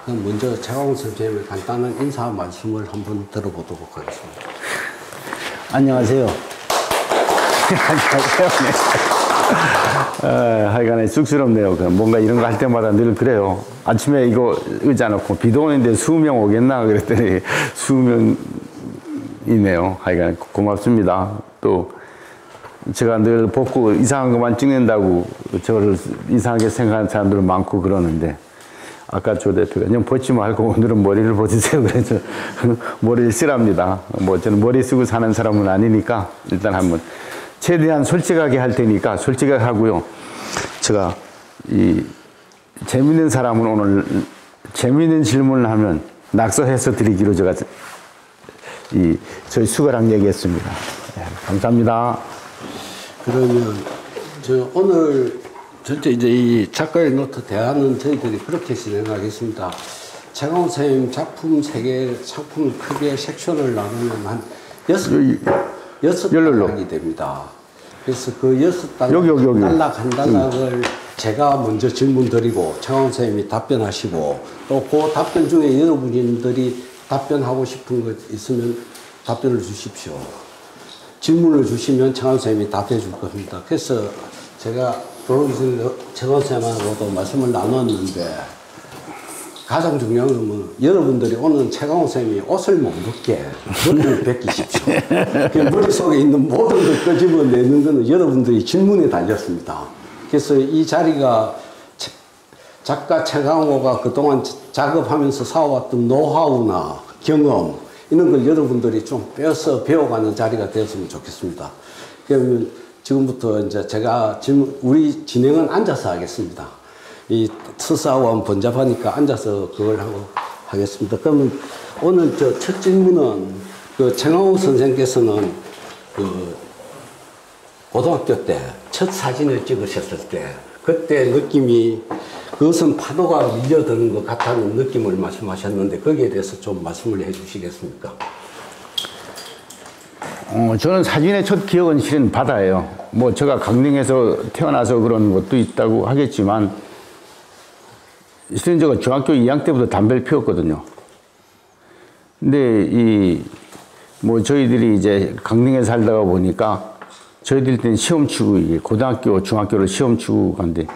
그럼 먼저 최강욱 선생님의 간단한 인사 말씀을 한번 들어보도록 하겠습니다. 안녕하세요. 안녕하세요. 하여간에 쑥스럽네요. 뭔가 이런 거 할 때마다 늘 그래요. 아침에 이거 의자 놓고 비도 오는데 20명 오겠나 그랬더니 20명이네요. 하여간 고맙습니다. 또 제가 늘 복구 이상한 것만 찍는다고 저를 이상하게 생각하는 사람들은 많고 그러는데, 아까 조 대표가 그냥 벗지 말고 오늘은 머리를 벗으세요. 그래서 머리를 쓰랍니다. 뭐 저는 머리 쓰고 사는 사람은 아니니까 일단 한번 최대한 솔직하게 할 테니까 솔직하게 하고요. 제가 이 재밌는 사람은 오늘 재밌는 질문을 하면 낙서해서 드리기로 제가 저희 수거랑 얘기했습니다. 네, 감사합니다. 그러면 저 오늘 전체 이제 이 작가의 노트 대화는 저희들이 그렇게 진행하겠습니다. 최강욱 선생님 작품 3개, 작품을 크게 섹션을 나누면 한 6단락이 됩니다. 그래서 그 6단락 한 단락을 제가 먼저 질문 드리고 최강욱 선생님이 답변하시고, 또 그 답변 중에 여러분들이 답변하고 싶은 것 있으면 답변을 주십시오. 질문을 주시면 최강욱 선생님이 답해 줄 겁니다. 그래서 제가 들어오기 전에 최강욱 선생님하고도 말씀을 나눴는데, 가장 중요한 건 여러분들이 오늘 최강욱 선생님이 옷을 못 벗게 머리를 벗기십시오. 머릿속에 있는 모든 걸 끄집어내는 것은 여러분들이 질문에 달렸습니다. 그래서 이 자리가 작가 최강욱가 그동안 작업하면서 쌓아왔던 노하우나 경험, 이런 걸 여러분들이 좀 빼서 배워가는 자리가 되었으면 좋겠습니다. 그러면 지금부터 이제 제가 우리 진행은 앉아서 하겠습니다. 이 서사하고 번잡하니까 앉아서 그걸 하고 하겠습니다. 그러면 오늘 저 첫 질문은 그 최강욱 선생께서는 그 고등학교 때 첫 사진을 찍으셨을 때 그때 느낌이, 그것은 파도가 밀려드는 것 같다는 느낌을 말씀하셨는데, 거기에 대해서 좀 말씀을 해 주시겠습니까? 저는 사진의 첫 기억은 실은 바다예요. 뭐 제가 강릉에서 태어나서 그런 것도 있다고 하겠지만, 실은 제가 중학교 2학년 때부터 담배를 피웠거든요. 근데 뭐 저희들이 이제 강릉에 살다가 보니까 저희들 때는 시험 치고 고등학교, 중학교를 시험 치고 간데,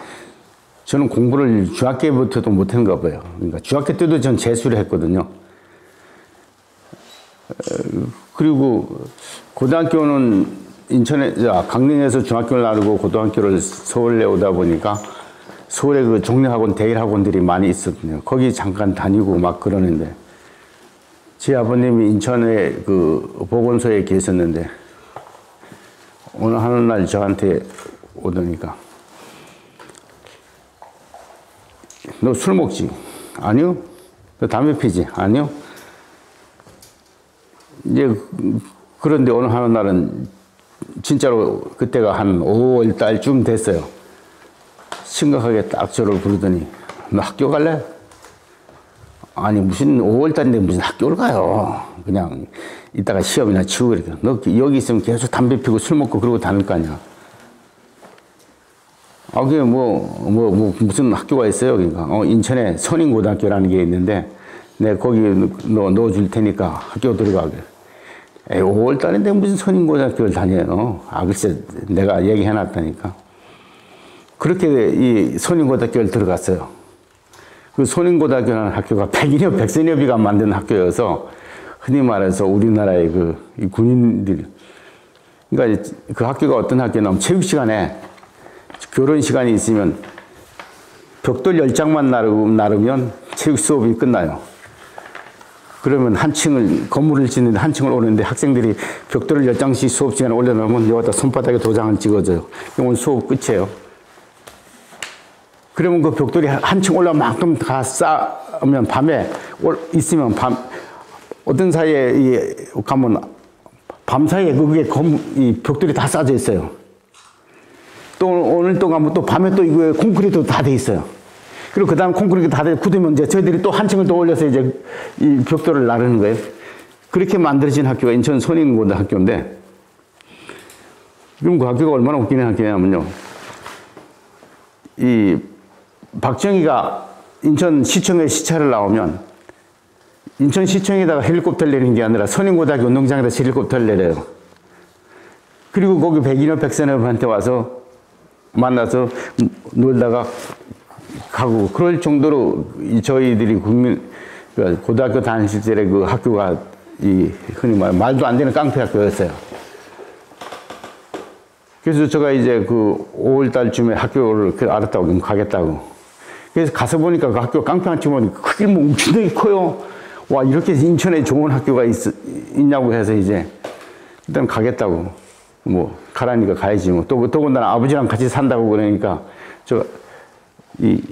저는 공부를 중학교부터도 못했는가 봐요. 그러니까 중학교 때도 전 재수를 했거든요. 그리고 고등학교는 강릉에서 중학교를 나누고 고등학교를 서울에 오다 보니까 서울에 그 종려학원, 대일학원들이 많이 있었거든요. 거기 잠깐 다니고 막 그러는데, 제 아버님이 인천에 그 보건소에 계셨는데, 어느 날 저한테 오더니까, 너 술 먹지? 아니요. 너 담배 피지? 아니요. 이제 그런데 어느 날은 진짜로 그때가 한 5월 달쯤 됐어요. 심각하게 딱 저를 부르더니, 너 학교 갈래? 아니 무슨 5월 달인데 무슨 학교를 가요. 그냥 이따가 시험이나 치고 그러니까, 너 여기 있으면 계속 담배 피고 술 먹고 그러고 다닐 거 아니야. 아, 그게 무슨 학교가 있어요? 그러니까, 인천에 선인고등학교라는 게 있는데, 내가 거기 넣어줄 테니까 학교 들어가. 에이, 5월 달인데 무슨 선인고등학교를 다녀요? 아, 글쎄, 내가 얘기해놨다니까. 그렇게 이 선인고등학교를 들어갔어요. 그 선인고등학교라는 학교가 백선엽이가 만든 학교여서, 흔히 말해서 우리나라의 이 군인들, 그러니까 그 학교가 어떤 학교냐면, 체육 시간에 교론 시간이 있으면 벽돌 10장만 나르면 체육 수업이 끝나요. 그러면 건물을 짓는데 한 층을 오는데 학생들이 벽돌을 10장씩 수업 시간에 올려놓으면 여기다 손바닥에 도장을 찍어줘요. 그러면 수업 끝이에요. 그러면 그 벽돌이 한 층 올라오면 만큼 다 쌓으면 밤에 있으면 어떤 사이에 가면 밤 사이에 이 벽돌이 다 쌓여져 있어요. 또 오늘 또 가면 또 밤에 또 이거 콘크리트 다 돼 있어요. 그리고 그 다음 콘크리트 다 굳으면 이제 저희들이 또 한 층을 더 올려서 이제 이 벽돌을 나르는 거예요. 그렇게 만들어진 학교가 인천 선인고등학교인데, 그럼 그 학교가 얼마나 웃기는 학교냐면요. 이 박정희가 인천시청에 시차를 나오면 인천시청에다가 헬리콥터를 내리는 게 아니라 선인고등학교 운동장에다 헬리콥터를 내려요. 그리고 거기 백인호 백선엽한테 와서 만나서 놀다가 가고 그럴 정도로 저희들이 고등학교 다니실 때 그 학교가 흔히 말도 안 되는 깡패 학교였어요. 그래서 제가 이제 그 5월 달쯤에 학교를 알았다고 가겠다고. 그래서 가서 보니까 그 학교 깡패한 친구가 크게 뭐 엄청나게 커요. 와, 이렇게 인천에 좋은 학교가 있냐고 해서 이제 일단 가겠다고. 뭐 가라니까 가야지 뭐. 더군다나 아버지랑 같이 산다고 그러니까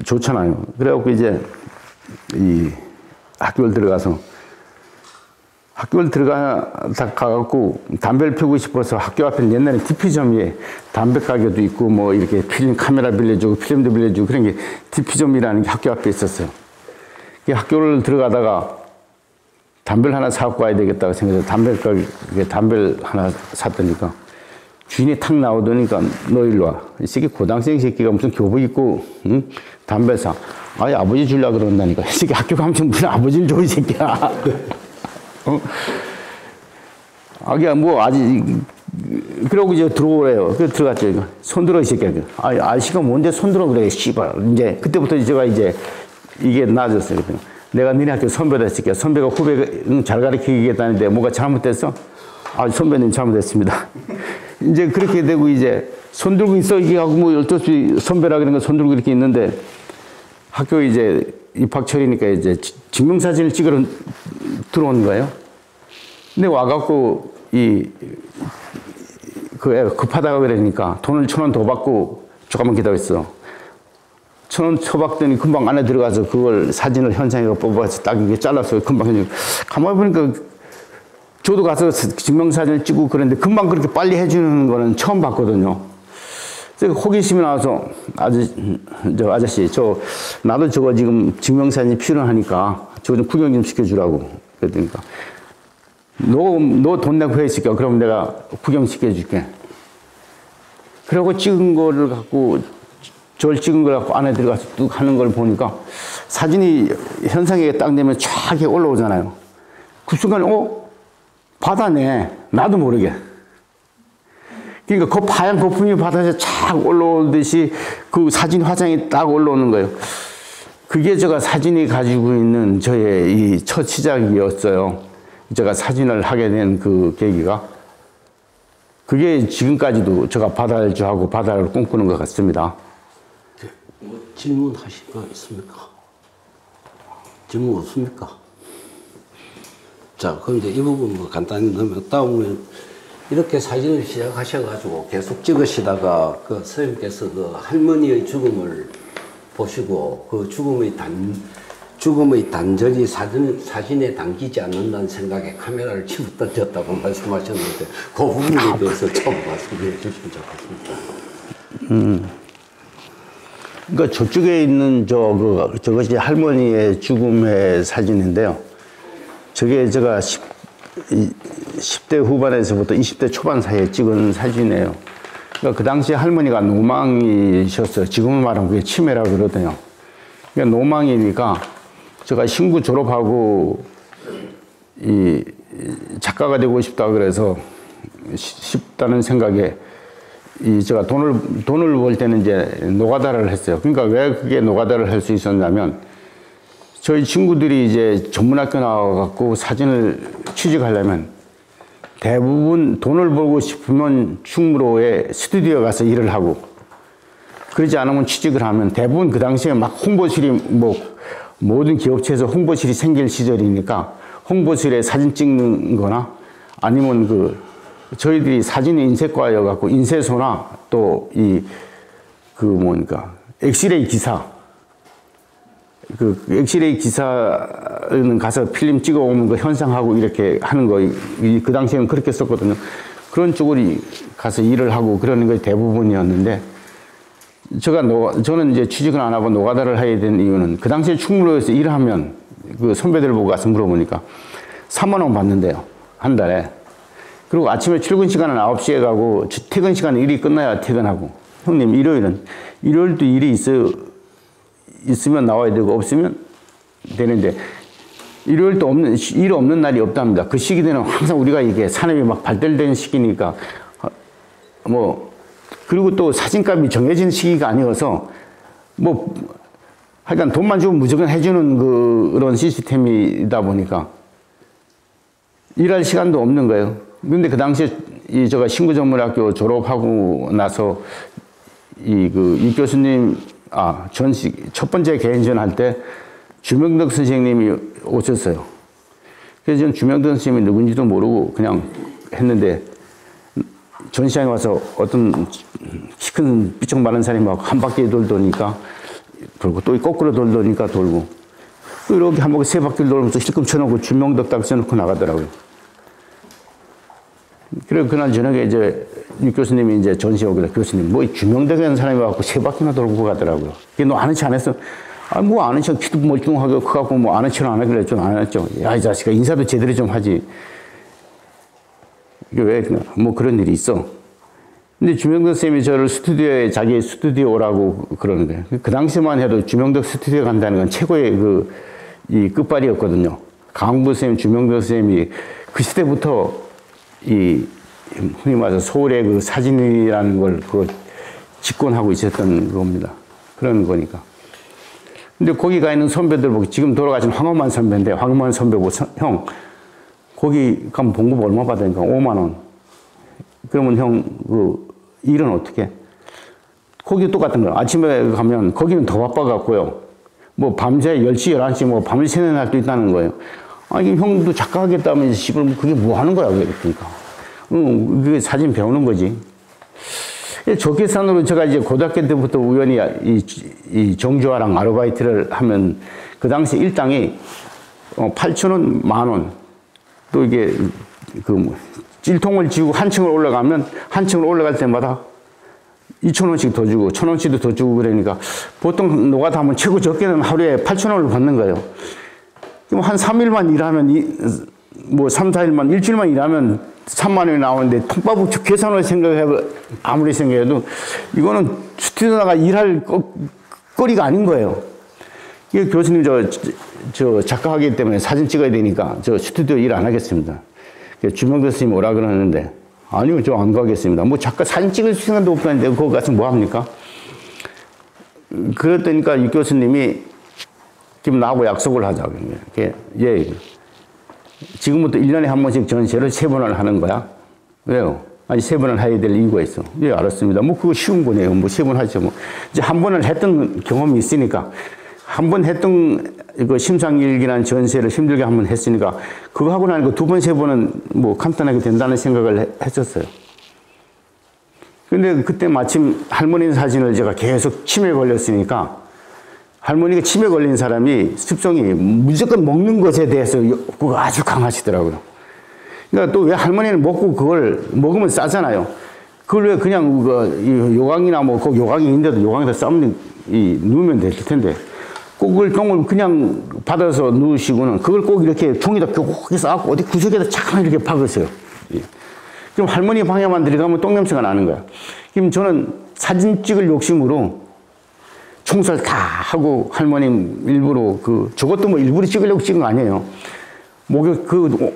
좋잖아요. 그래갖고 이제 학교를 가갖고 담배를 피우고 싶어서 학교 앞에 옛날에 DP점에 담배 가게도 있고 뭐 이렇게 필름 카메라 빌려주고 필름도 빌려주고 그런 게 DP점이라는 게 학교 앞에 있었어요. 학교를 들어가다가 담배를 하나 사갖고 와야 되겠다고 생각해서 담배를 하나 샀더니까 주인이 탁 나오더니까 너 일로 와. 이 새끼 고등학생 새끼가 무슨 교복 입고 응? 담배 사. 아니 아버지 주려고 그런다니까. 이 새끼 학교 가면 무슨 아버지를 줘 이 새끼야. 어? 아기야 뭐 아직 그러고 이제 들어오래요. 그래서 들어갔죠. 이거. 손들어 이 새끼야. 아저씨가 뭔데 손들어 그래 씨발. 이제 그때부터 제가 이제 이게 나아졌어요. 내가 너네 학교 선배다 이 새끼야. 선배가 후배 잘 가르치겠다는데 뭐가 잘못됐어? 아 선배님 잘못했습니다. 이제 그렇게 되고 이제 손 들고 있어 이게 하고 뭐 12시 선배라 그런 거 손 들고 이렇게 있는데 학교 이제 입학철이니까 이제 증명사진을 찍으러 들어오는 거예요. 근데 와갖고 그 애가 급하다고 그러니까 돈을 1,000원 더 받고 조금만 기다렸어. 1,000원 쳐박더니 금방 안에 들어가서 그걸 사진을 현장에 뽑아서 딱 이게 잘랐어요. 금방 가만히 보니까 저도 가서 증명사진을 찍고 그랬는데 금방 그렇게 빨리 해주는 거는 처음 봤거든요. 그래서 호기심이 나와서 아저씨 나도 저거 지금 증명사진이 필요하니까 저거 좀 구경 좀 시켜주라고 그랬더니까 너 돈 내고 해 있을까? 그럼 내가 구경 시켜줄게. 그러고 찍은 거를 갖고 저를 찍은 걸 갖고 안에 들어가서 뚝 하는 걸 보니까 사진이 현상에 딱 내면 쫙 올라오잖아요. 그 순간에 바다네. 나도 모르게. 그러니까 그 하얀 거품이 바다에 쫙 올라오듯이 그 사진 화장이 딱 올라오는 거예요. 그게 제가 사진이 가지고 있는 저의 이 첫 시작이었어요. 제가 사진을 하게 된 그 계기가. 그게 지금까지도 제가 바다를 좋아하고 바다를 꿈꾸는 것 같습니다. 뭐 질문하실 거 있습니까? 질문 없습니까? 자, 그럼 이제 이 부분 뭐 간단히 넣으면 다음은 이렇게 사진을 시작하셔가지고 계속 찍으시다가 그 선생님께서 그 할머니의 죽음을 보시고 그 죽음의 단절이 사진에 담기지 않는다는 생각에 카메라를 집어 던졌다고 말씀하셨는데 그 부분에 대해서 좀 말씀해 주시면 좋겠습니다. 그러니까 저쪽에 있는 저것이 할머니의 죽음의 사진인데요. 저게 제가 10대 후반에서부터 20대 초반 사이에 찍은 사진이에요. 그러니까 그 당시에 할머니가 노망이셨어요. 지금은 말하면 그게 치매라고 그러거든요. 그러니까 노망이니까 제가 신구 졸업하고 작가가 되고 싶다 그래서 싶다는 생각에 제가 돈을 벌 때는 이제 노가다를 했어요. 그러니까 왜 그게 노가다를 할 수 있었냐면 저희 친구들이 이제 전문학교 나와갖고 사진을 취직하려면 대부분 돈을 벌고 싶으면 충무로에 스튜디오 가서 일을 하고 그러지 않으면 취직을 하면 대부분 그 당시에 막 홍보실이 뭐 모든 기업체에서 홍보실이 생길 시절이니까 홍보실에 사진 찍는 거나 아니면 저희들이 사진 인쇄과여갖고 인쇄소나 또 엑스레이 기사는 가서 필름 찍어오면 그 현상하고 이렇게 하는 거, 그 당시에는 그렇게 썼거든요. 그런 쪽으로 가서 일을 하고 그러는 게 대부분이었는데, 저는 이제 취직을 안 하고 노가다를 해야 되는 이유는 그 당시에 충무로에서 일하면 그 선배들 보고 가서 물어보니까 3만 원 받는데요. 한 달에. 그리고 아침에 출근 시간은 9시에 가고 퇴근 시간은 일이 끝나야 퇴근하고. 형님, 일요일도 일이 있어요? 있으면 나와야 되고 없으면 되는데 일요일도 일 없는 날이 없답니다. 그 시기 되는 항상 우리가 이게 산업이 막 발달되는 시기니까 뭐 그리고 또 사진값이 정해진 시기가 아니어서 뭐 하여간 돈만 주면 무조건 해주는 그런 시스템이다 보니까 일할 시간도 없는 거예요. 근데 그 당시에 제가 신구전문학교 졸업하고 나서 이 교수님 전식 첫 번째 개인전 할 때 주명덕 선생님이 오셨어요. 그래서 저는 주명덕 선생님이 누군지도 모르고 그냥 했는데 전시장에 와서 어떤 키 큰 삐쩍 마른 사람하고 한 바퀴 돌더니까 돌고 또 거꾸로 돌더니까 돌고 또 이렇게 한 바퀴 세 바퀴를 돌면서 실금 쳐놓고 주명덕 딱 써놓고 나가더라고요. 그래 그날 저녁에 이제 이 교수님이 이제 전시에 오길래 교수님 뭐 주명덕이라는 사람이 와갖고 세 바퀴나 돌고 가더라고요. 너 아는 체 안 했어? 뭐 아는 체 키도 멀뚱하게 커갖고 뭐 아는 체는 안 하길래 좀 안 했죠. 야 이 자식아 인사도 제대로 좀 하지. 이게 왜 뭐 그런 일이 있어. 근데 주명덕 쌤이 저를 스튜디오에 자기 스튜디오 오라고 그러는 거예요. 그 당시만 해도 주명덕 스튜디오 간다는 건 최고의 이 끝발이었거든요. 강부 쌤, 주명덕 쌤이 그 시대부터 흔히 말해서 서울의 그 사진이라는 걸 집권하고 있었던 겁니다. 그런 거니까. 근데 거기 가 있는 선배들 보고 지금 돌아가신 황원만 선배인데 황원만 선배 보고 형 거기 가면 봉급 얼마 받으니까 5만 원. 그러면 형 일은 어떻게? 거기 똑같은 거예요. 아침에 가면 거기는 더 바빠갖고요. 뭐 밤새 10시, 11시 뭐 밤을 새는 날도 있다는 거예요. 아니 형도 작가 하겠다면 씨발 그게 뭐 하는 거야 그러니까. 그게 사진 배우는 거지. 저 계산으로 제가 이제 고등학교 때부터 우연히 이 정주화랑 아르바이트를 하면 그 당시 일당이 8,000원, 10,000원. 또 이게 찔통을 지고 한 층을 올라가면 한 층을 올라갈 때마다 2,000원씩 더 주고 1,000원씩도 더 주고 그러니까 보통 노가다 하면 최고 적게는 하루에 8,000원을 받는 거예요. 그럼 한 3일만 일하면 뭐 3, 4일만 일주일만 일하면 3만 원이 나오는데 통밥을 계산을 생각해도 아무리 생각해도 이거는 스튜디오 나가 일할 거리가 아닌 거예요. 이게 교수님 저 작가하기 때문에 사진 찍어야 되니까 저 스튜디오 일 안 하겠습니다. 주명덕 선생님이 오라 그러는데 아니요 저 안 가겠습니다. 뭐 작가 사진 찍을 시간도 없다는데 거기 가서 뭐 합니까? 그랬더니까 이 교수님이 지금 나하고 약속을 하자고. 예. 지금부터 1년에 한 번씩 전시회를 3번을 하는 거야. 왜요? 아니 3번을 해야 될 이유가 있어. 예, 알았습니다. 뭐 그거 쉬운 거네요. 뭐 3번 하죠. 뭐 이제 한 번을 했던 경험이 있으니까 한 번 했던 그 심상일기라는 전시회를 힘들게 한 번 했으니까 그거 하고 나니까 2번, 3번은 뭐 간단하게 된다는 생각을 했었어요. 근데 그때 마침 할머니 사진을 제가 계속 치매 걸렸으니까 할머니가 치매 걸린 사람이 습성이 무조건 먹는 것에 대해서 욕구가 아주 강하시더라고요. 그러니까 또 왜 할머니는 먹고 그걸 먹으면 싸잖아요. 그걸 왜 그냥 요강이나 뭐 그 요강이 있는데도 요강에다 싸면 누우면 될 텐데 꼭 그걸 똥을 그냥 받아서 누우시고는 그걸 꼭 이렇게 종이다 꼭 싸갖고 어디 구석에다 착 이렇게 박으세요. 그럼 할머니 방에만 들어가면 똥 냄새가 나는 거야. 그럼 저는 사진 찍을 욕심으로 청소를 다 하고 할머니 일부러 저것도 뭐 일부러 찍으려고 찍은 거 아니에요. 목욕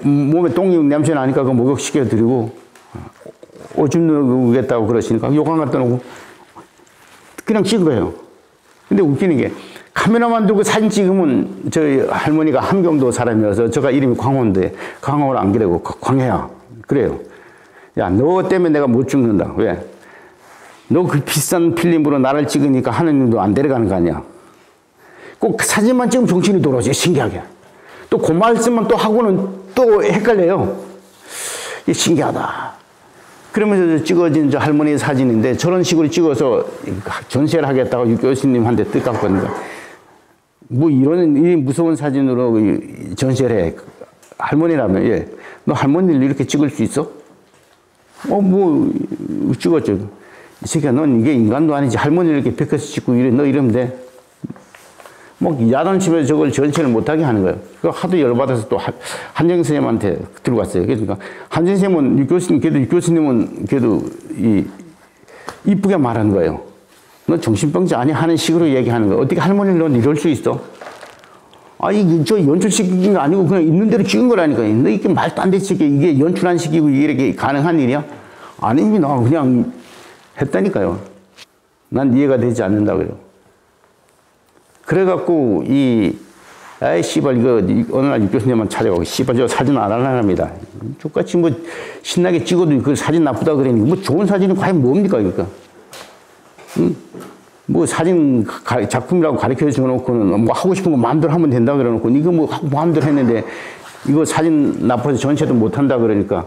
몸에 똥이 냄새 나니까 그 목욕 시켜드리고 오줌 누겠다고 그러시니까 요강 갖다 놓고 그냥 찍은 거예요. 근데 웃기는 게 카메라만 들고 사진 찍으면 저희 할머니가 함경도 사람이어서 제가 이름이 광호인데 광호를 안 그래고 광해야 그래요. 야 너 때문에 내가 못 죽는다. 왜? 너 그 비싼 필름으로 나를 찍으니까 하느님도 안 데려가는 거 아니야. 꼭 사진만 찍으면 정신이 돌아오지 신기하게. 또 그 말씀만 또 하고는 또 헷갈려요. 이게 신기하다. 그러면서 찍어진 저 할머니 사진인데 저런 식으로 찍어서 전시를 하겠다고 유 교수님한테 뜻갖거든요. 뭐 이런 이 무서운 사진으로 전시를 해. 할머니라면 예. 너 할머니를 이렇게 찍을 수 있어? 뭐 찍었죠. 이 새끼야 넌 이게 인간도 아니지. 할머니를 이렇게 벽에서 찍고 이래 너 이러면 돼. 뭐 야단치면서 저걸 전시를 못하게 하는 거예요. 그 하도 열받아서 또 한정 선생님한테 들고 갔어요. 그러니까 한정 선생님은 유 교수님은 그래도 이쁘게 말한 거예요. 너 정신병자 아니? 하는 식으로 얘기하는 거야. 어떻게 할머니를 넌 이럴 수 있어? 아니, 저 연출시킨 게 아니고 그냥 있는 대로 찍은 거라니까. 너 이게 말도 안 되지. 이게 연출한 식이고 이렇게 가능한 일이야? 아닙니다. 그냥 했다니까요. 난 이해가 되지 않는다 그래요. 그래갖고 아이 씨발 이거 어느 날 유 교수님만 찾아가고 씨발 저 사진 안 하려합니다. 똑같이 뭐 신나게 찍어도 그 사진 나쁘다 그러니 뭐 좋은 사진이 과연 뭡니까 그러니까. 응? 뭐 사진 작품이라고 가르쳐 줘놓고는 뭐 하고 싶은 거 마음대로 하면 된다 그래놓고 이거 뭐 마음대로 했는데 이거 사진 나빠서 전체도 못 한다 그러니까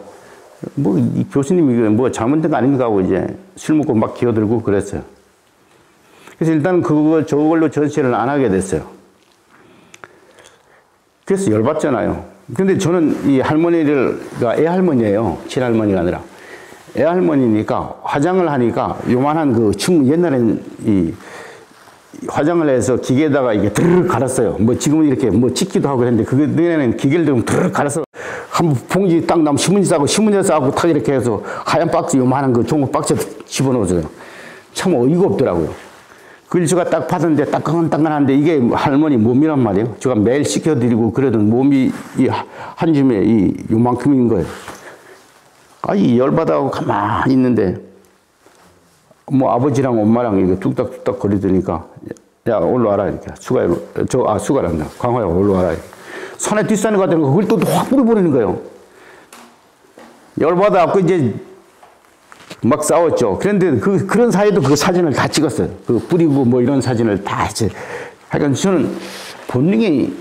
뭐 이 교수님이 이거 뭐 잘못된 거 아닙니까 하고 이제 술 먹고 막 기어들고 그랬어요. 그래서 일단 저걸로 전시를 안 하게 됐어요. 그래서 열받잖아요. 근데 저는 이 할머니가 애할머니예요. 친할머니가 아니라. 애할머니니까 화장을 하니까 요만한 그 옛날에는 이 화장을 해서 기계에다가 이게 드르륵 갈았어요. 뭐 지금은 이렇게 뭐 찍기도 하고 그랬는데 그전에는 기계를 들면 드르륵 갈아서 한 봉지 딱 나면 신문지 싸고 탁 이렇게 해서 하얀 박스 요만한 그 종국 박스에 집어넣어줘요. 참 어이가 없더라고요. 그걸 제가 딱 봤는데 따끈따끈한데 이게 할머니 몸이란 말이에요. 제가 매일 씻겨드리고 그래도 몸이 한 줌에 요만큼인 거예요. 이 열받아하고 가만히 있는데 뭐 아버지랑 엄마랑 이렇게 뚝딱뚝딱 거리더니까 야 올라와라 이렇게 수가란다 광화야 올라와라 산에 뒷산에 가더니 그걸 또 확 뿌려버리는 거예요. 열받아갖고 이제 막 싸웠죠. 그런데 그런 사이에도 그 사진을 다 찍었어요. 그 뿌리고 뭐 이런 사진을 다 이제 하여간 저는 본능이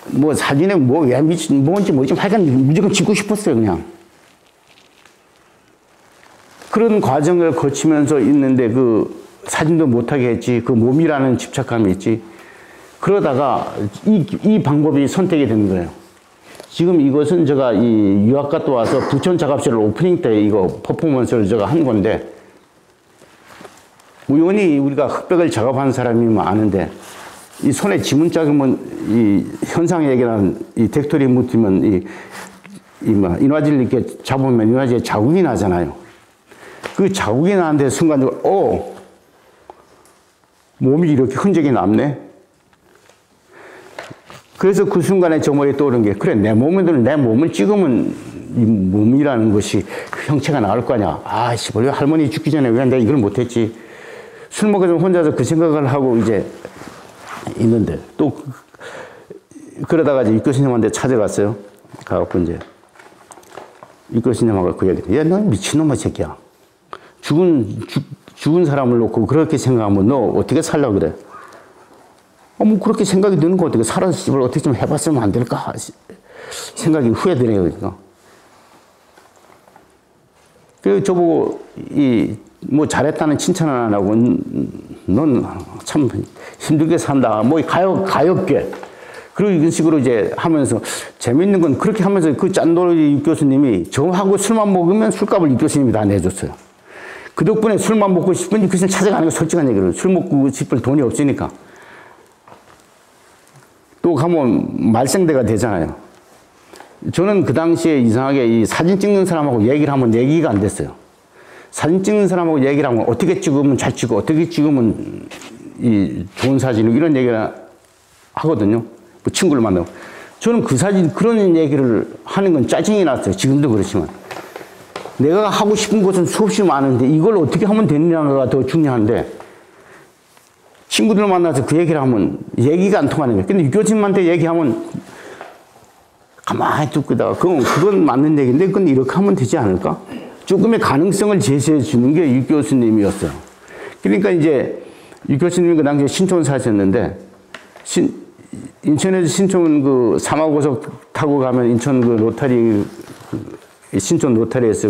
뭐 사진에 뭐 왜 뭔지 뭐지 하여간 무조건 찍고 싶었어요 그냥. 그런 과정을 거치면서 있는데 그 사진도 못하게 했지 그 몸이라는 집착감이 있지. 그러다가 이 방법이 선택이 되는 거예요. 지금 이것은 제가 이 유학 갔다 와서 부천 작업실 오프닝 때 이거 퍼포먼스를 제가 한 건데 우연히 우리가 흑백을 작업하는 사람이면 아는데 이 손에 지문 자국은 이 현상 얘기라는 이 덱토리 묻히면 인화질 이렇게 잡으면 인화질에 자국이 나잖아요. 그 자국이 나는데 순간적으로 몸이 이렇게 흔적이 남네. 그래서 그 순간에 저 머리에 떠오른 게 그래 내 몸을 찍으면 이 몸이라는 것이 그 형체가 나올 거 아니야. 왜 할머니 죽기 전에 왜 내가 이걸 못했지. 술 먹어서 혼자서 그 생각을 하고 이제 있는데 또 그러다가 이제 유 교수님한테 찾아갔어요. 가갖고 이제 유 교수님하고 그 얘기. 야, 너 미친놈아 새끼야. 죽은 사람을 놓고 그렇게 생각하면 너 어떻게 살려고 그래? 뭐 그렇게 생각이 드는 거 어떻게 살아서 집을 어떻게 좀 해봤으면 안 될까 생각이 후회되네요. 그러니까. 그래서 저보고 뭐 잘했다는 칭찬은 안 하고 넌 참 힘들게 산다. 뭐 가엽게. 그리고 이런 식으로 이제 하면서 재밌는 건 그렇게 하면서 그 짠돌이 유 교수님이 저하고 술만 먹으면 술값을 유 교수님이 다 내줬어요. 그 덕분에 술만 먹고 싶으니 그 찾아가는 거 솔직한 얘기로 술 먹고 싶을 돈이 없으니까. 또 가면 말생대가 되잖아요. 저는 그 당시에 이상하게 이 사진 찍는 사람하고 얘기를 하면 얘기가 안 됐어요. 사진 찍는 사람하고 얘기를 하면 어떻게 찍으면 잘 찍고 어떻게 찍으면 이 좋은 사진이고 이런 얘기를 하거든요. 뭐 친구를 만나고. 저는 그런 얘기를 하는 건 짜증이 났어요. 지금도 그렇지만. 내가 하고 싶은 것은 수없이 많은데 이걸 어떻게 하면 되느냐가 더 중요한데 친구들 만나서 그 얘기를 하면 얘기가 안 통하는 거예요. 근데 유 교수님한테 얘기하면 가만히 듣고 있다가 그건 맞는 얘기인데 그건 이렇게 하면 되지 않을까? 조금의 가능성을 제시해 주는 게 유 교수님이었어요. 그러니까 이제 유 교수님이 그 당시에 신촌 사셨는데 인천에서 신촌 그 사마고속 타고 가면 인천 그 로타리 신촌 로타리에서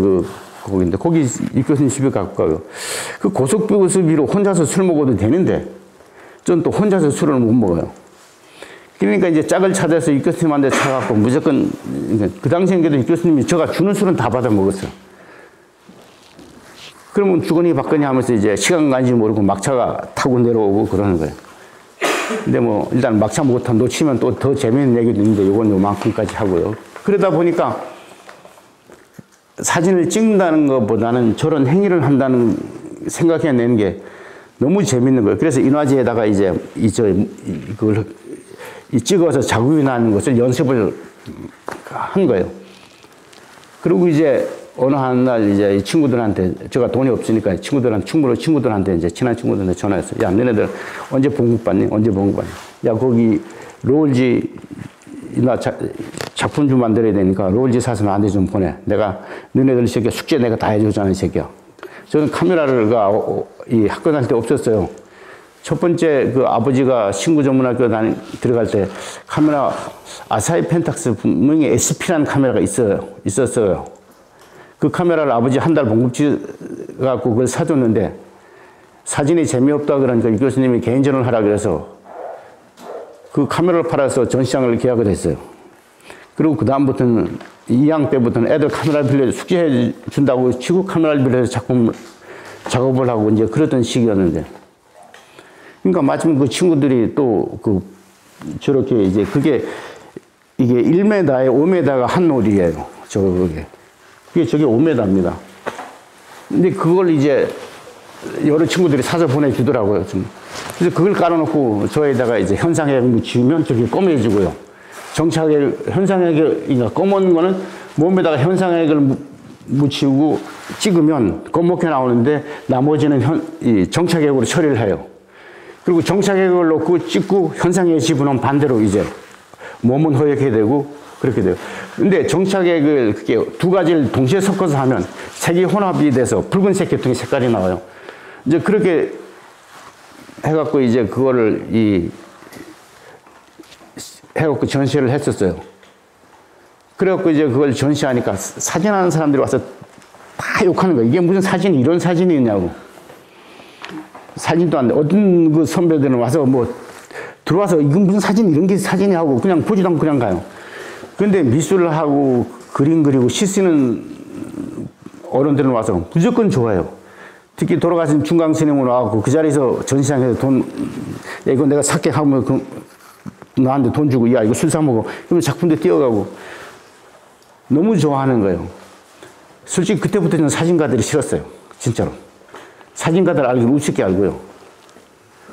거기인데 거기 유 교수님 집에 가까워요. 그 고속버스비로 혼자서 술 먹어도 되는데 전 또 혼자서 술을 못 먹어요. 그러니까 이제 짝을 찾아서 유 교수님한테 차갖고 무조건 그 당시엔 그래도 유 교수님이 제가 주는 술은 다 받아 먹었어요. 그러면 주거니 받거니 하면서 이제 시간 간지 모르고 막차가 타고 내려오고 그러는 거예요. 근데 뭐 일단 막차 못 놓치면 또 더 재미있는 얘기도 있는데 이건 요만큼까지 하고요. 그러다 보니까. 사진을 찍는다는 것보다는 저런 행위를 한다는 생각해내는 게 너무 재밌는 거예요. 그래서 인화지에다가 이제 그걸 찍어서 자국이 나는 것을 연습을 한 거예요. 그리고 이제 어느 한 날 이제 이 친구들한테, 제가 돈이 없으니까 친구들한테 이제 친한 친구들한테 전화했어요. 야, 너네들 언제 봉급 받니? 언제 봉급 받니? 야, 거기 로울지 나 작품 좀 만들어야 되니까 로울지 사서 나한테 좀 보내. 내가 너네들 새끼 숙제 내가 다 해주잖아, 이 새끼야. 저는 카메라가 이 학교 다닐 때 없었어요. 첫 번째 그 아버지가 신구전문학교 들어갈 때 카메라 아사히 펜탁스 분명히 SP라는 카메라가 있었어요. 그 카메라를 아버지 한 달 봉급 갖고 그걸 사줬는데 사진이 재미없다 그러니까 이 교수님이 개인전을 하라 그래서 그 카메라를 팔아서 전시장을 계약을 했어요. 그리고 그 다음부터는 2학년 때부터는 애들 카메라를 빌려서 숙제해 준다고 치고 카메라를 빌려서 작업을 하고 이제 그러던 시기였는데, 그러니까 마침 그 친구들이 또 저렇게 이제 이게 1m에 5m가 한 놀이에요. 저게 5m입니다. 근데 그걸 이제 여러 친구들이 사서 보내주더라고요. 그래서 그걸 깔아놓고 저에다가 이제 현상액을 묻히면 저게 검해지고요. 현상액을, 그러니까 검은 거는 몸에다가 현상액을 묻히고 찍으면 검게 나오는데 나머지는 이 정착액으로 처리를 해요. 그리고 정착액을 놓고 찍고 현상액 집어넣으면 반대로 이제 몸은 허옇게 되고 그렇게 돼요. 근데 정착액을 그게 두 가지를 동시에 섞어서 하면 색이 혼합이 돼서 붉은색 계통의 색깔이 나와요. 이제 그렇게 해갖고 이제 그거를 해갖고 전시를 했었어요. 그래갖고 이제 그걸 전시하니까 사진하는 사람들이 와서 다 욕하는 거예요. 이게 무슨 사진이 이런 사진이 있냐고. 사진도 안 돼. 어떤 그 선배들은 와서 들어와서 이건 무슨 사진 이런 게 사진이 하고 그냥 보지도 않고 그냥 가요. 근데 미술을 하고 그림 그리고 시 쓰는 어른들은 와서 무조건 좋아요. 특히 돌아가신 중강 스님으로 와갖고 그 자리에서 전시장에서 야, 이거 내가 살게 하면 나한테 돈 주고, 야, 이거 술 사먹어. 그러면 작품도 띄어가고 너무 좋아하는 거예요. 솔직히 그때부터는 사진가들이 싫었어요. 진짜로. 사진가들 알기는 우습게 알고요.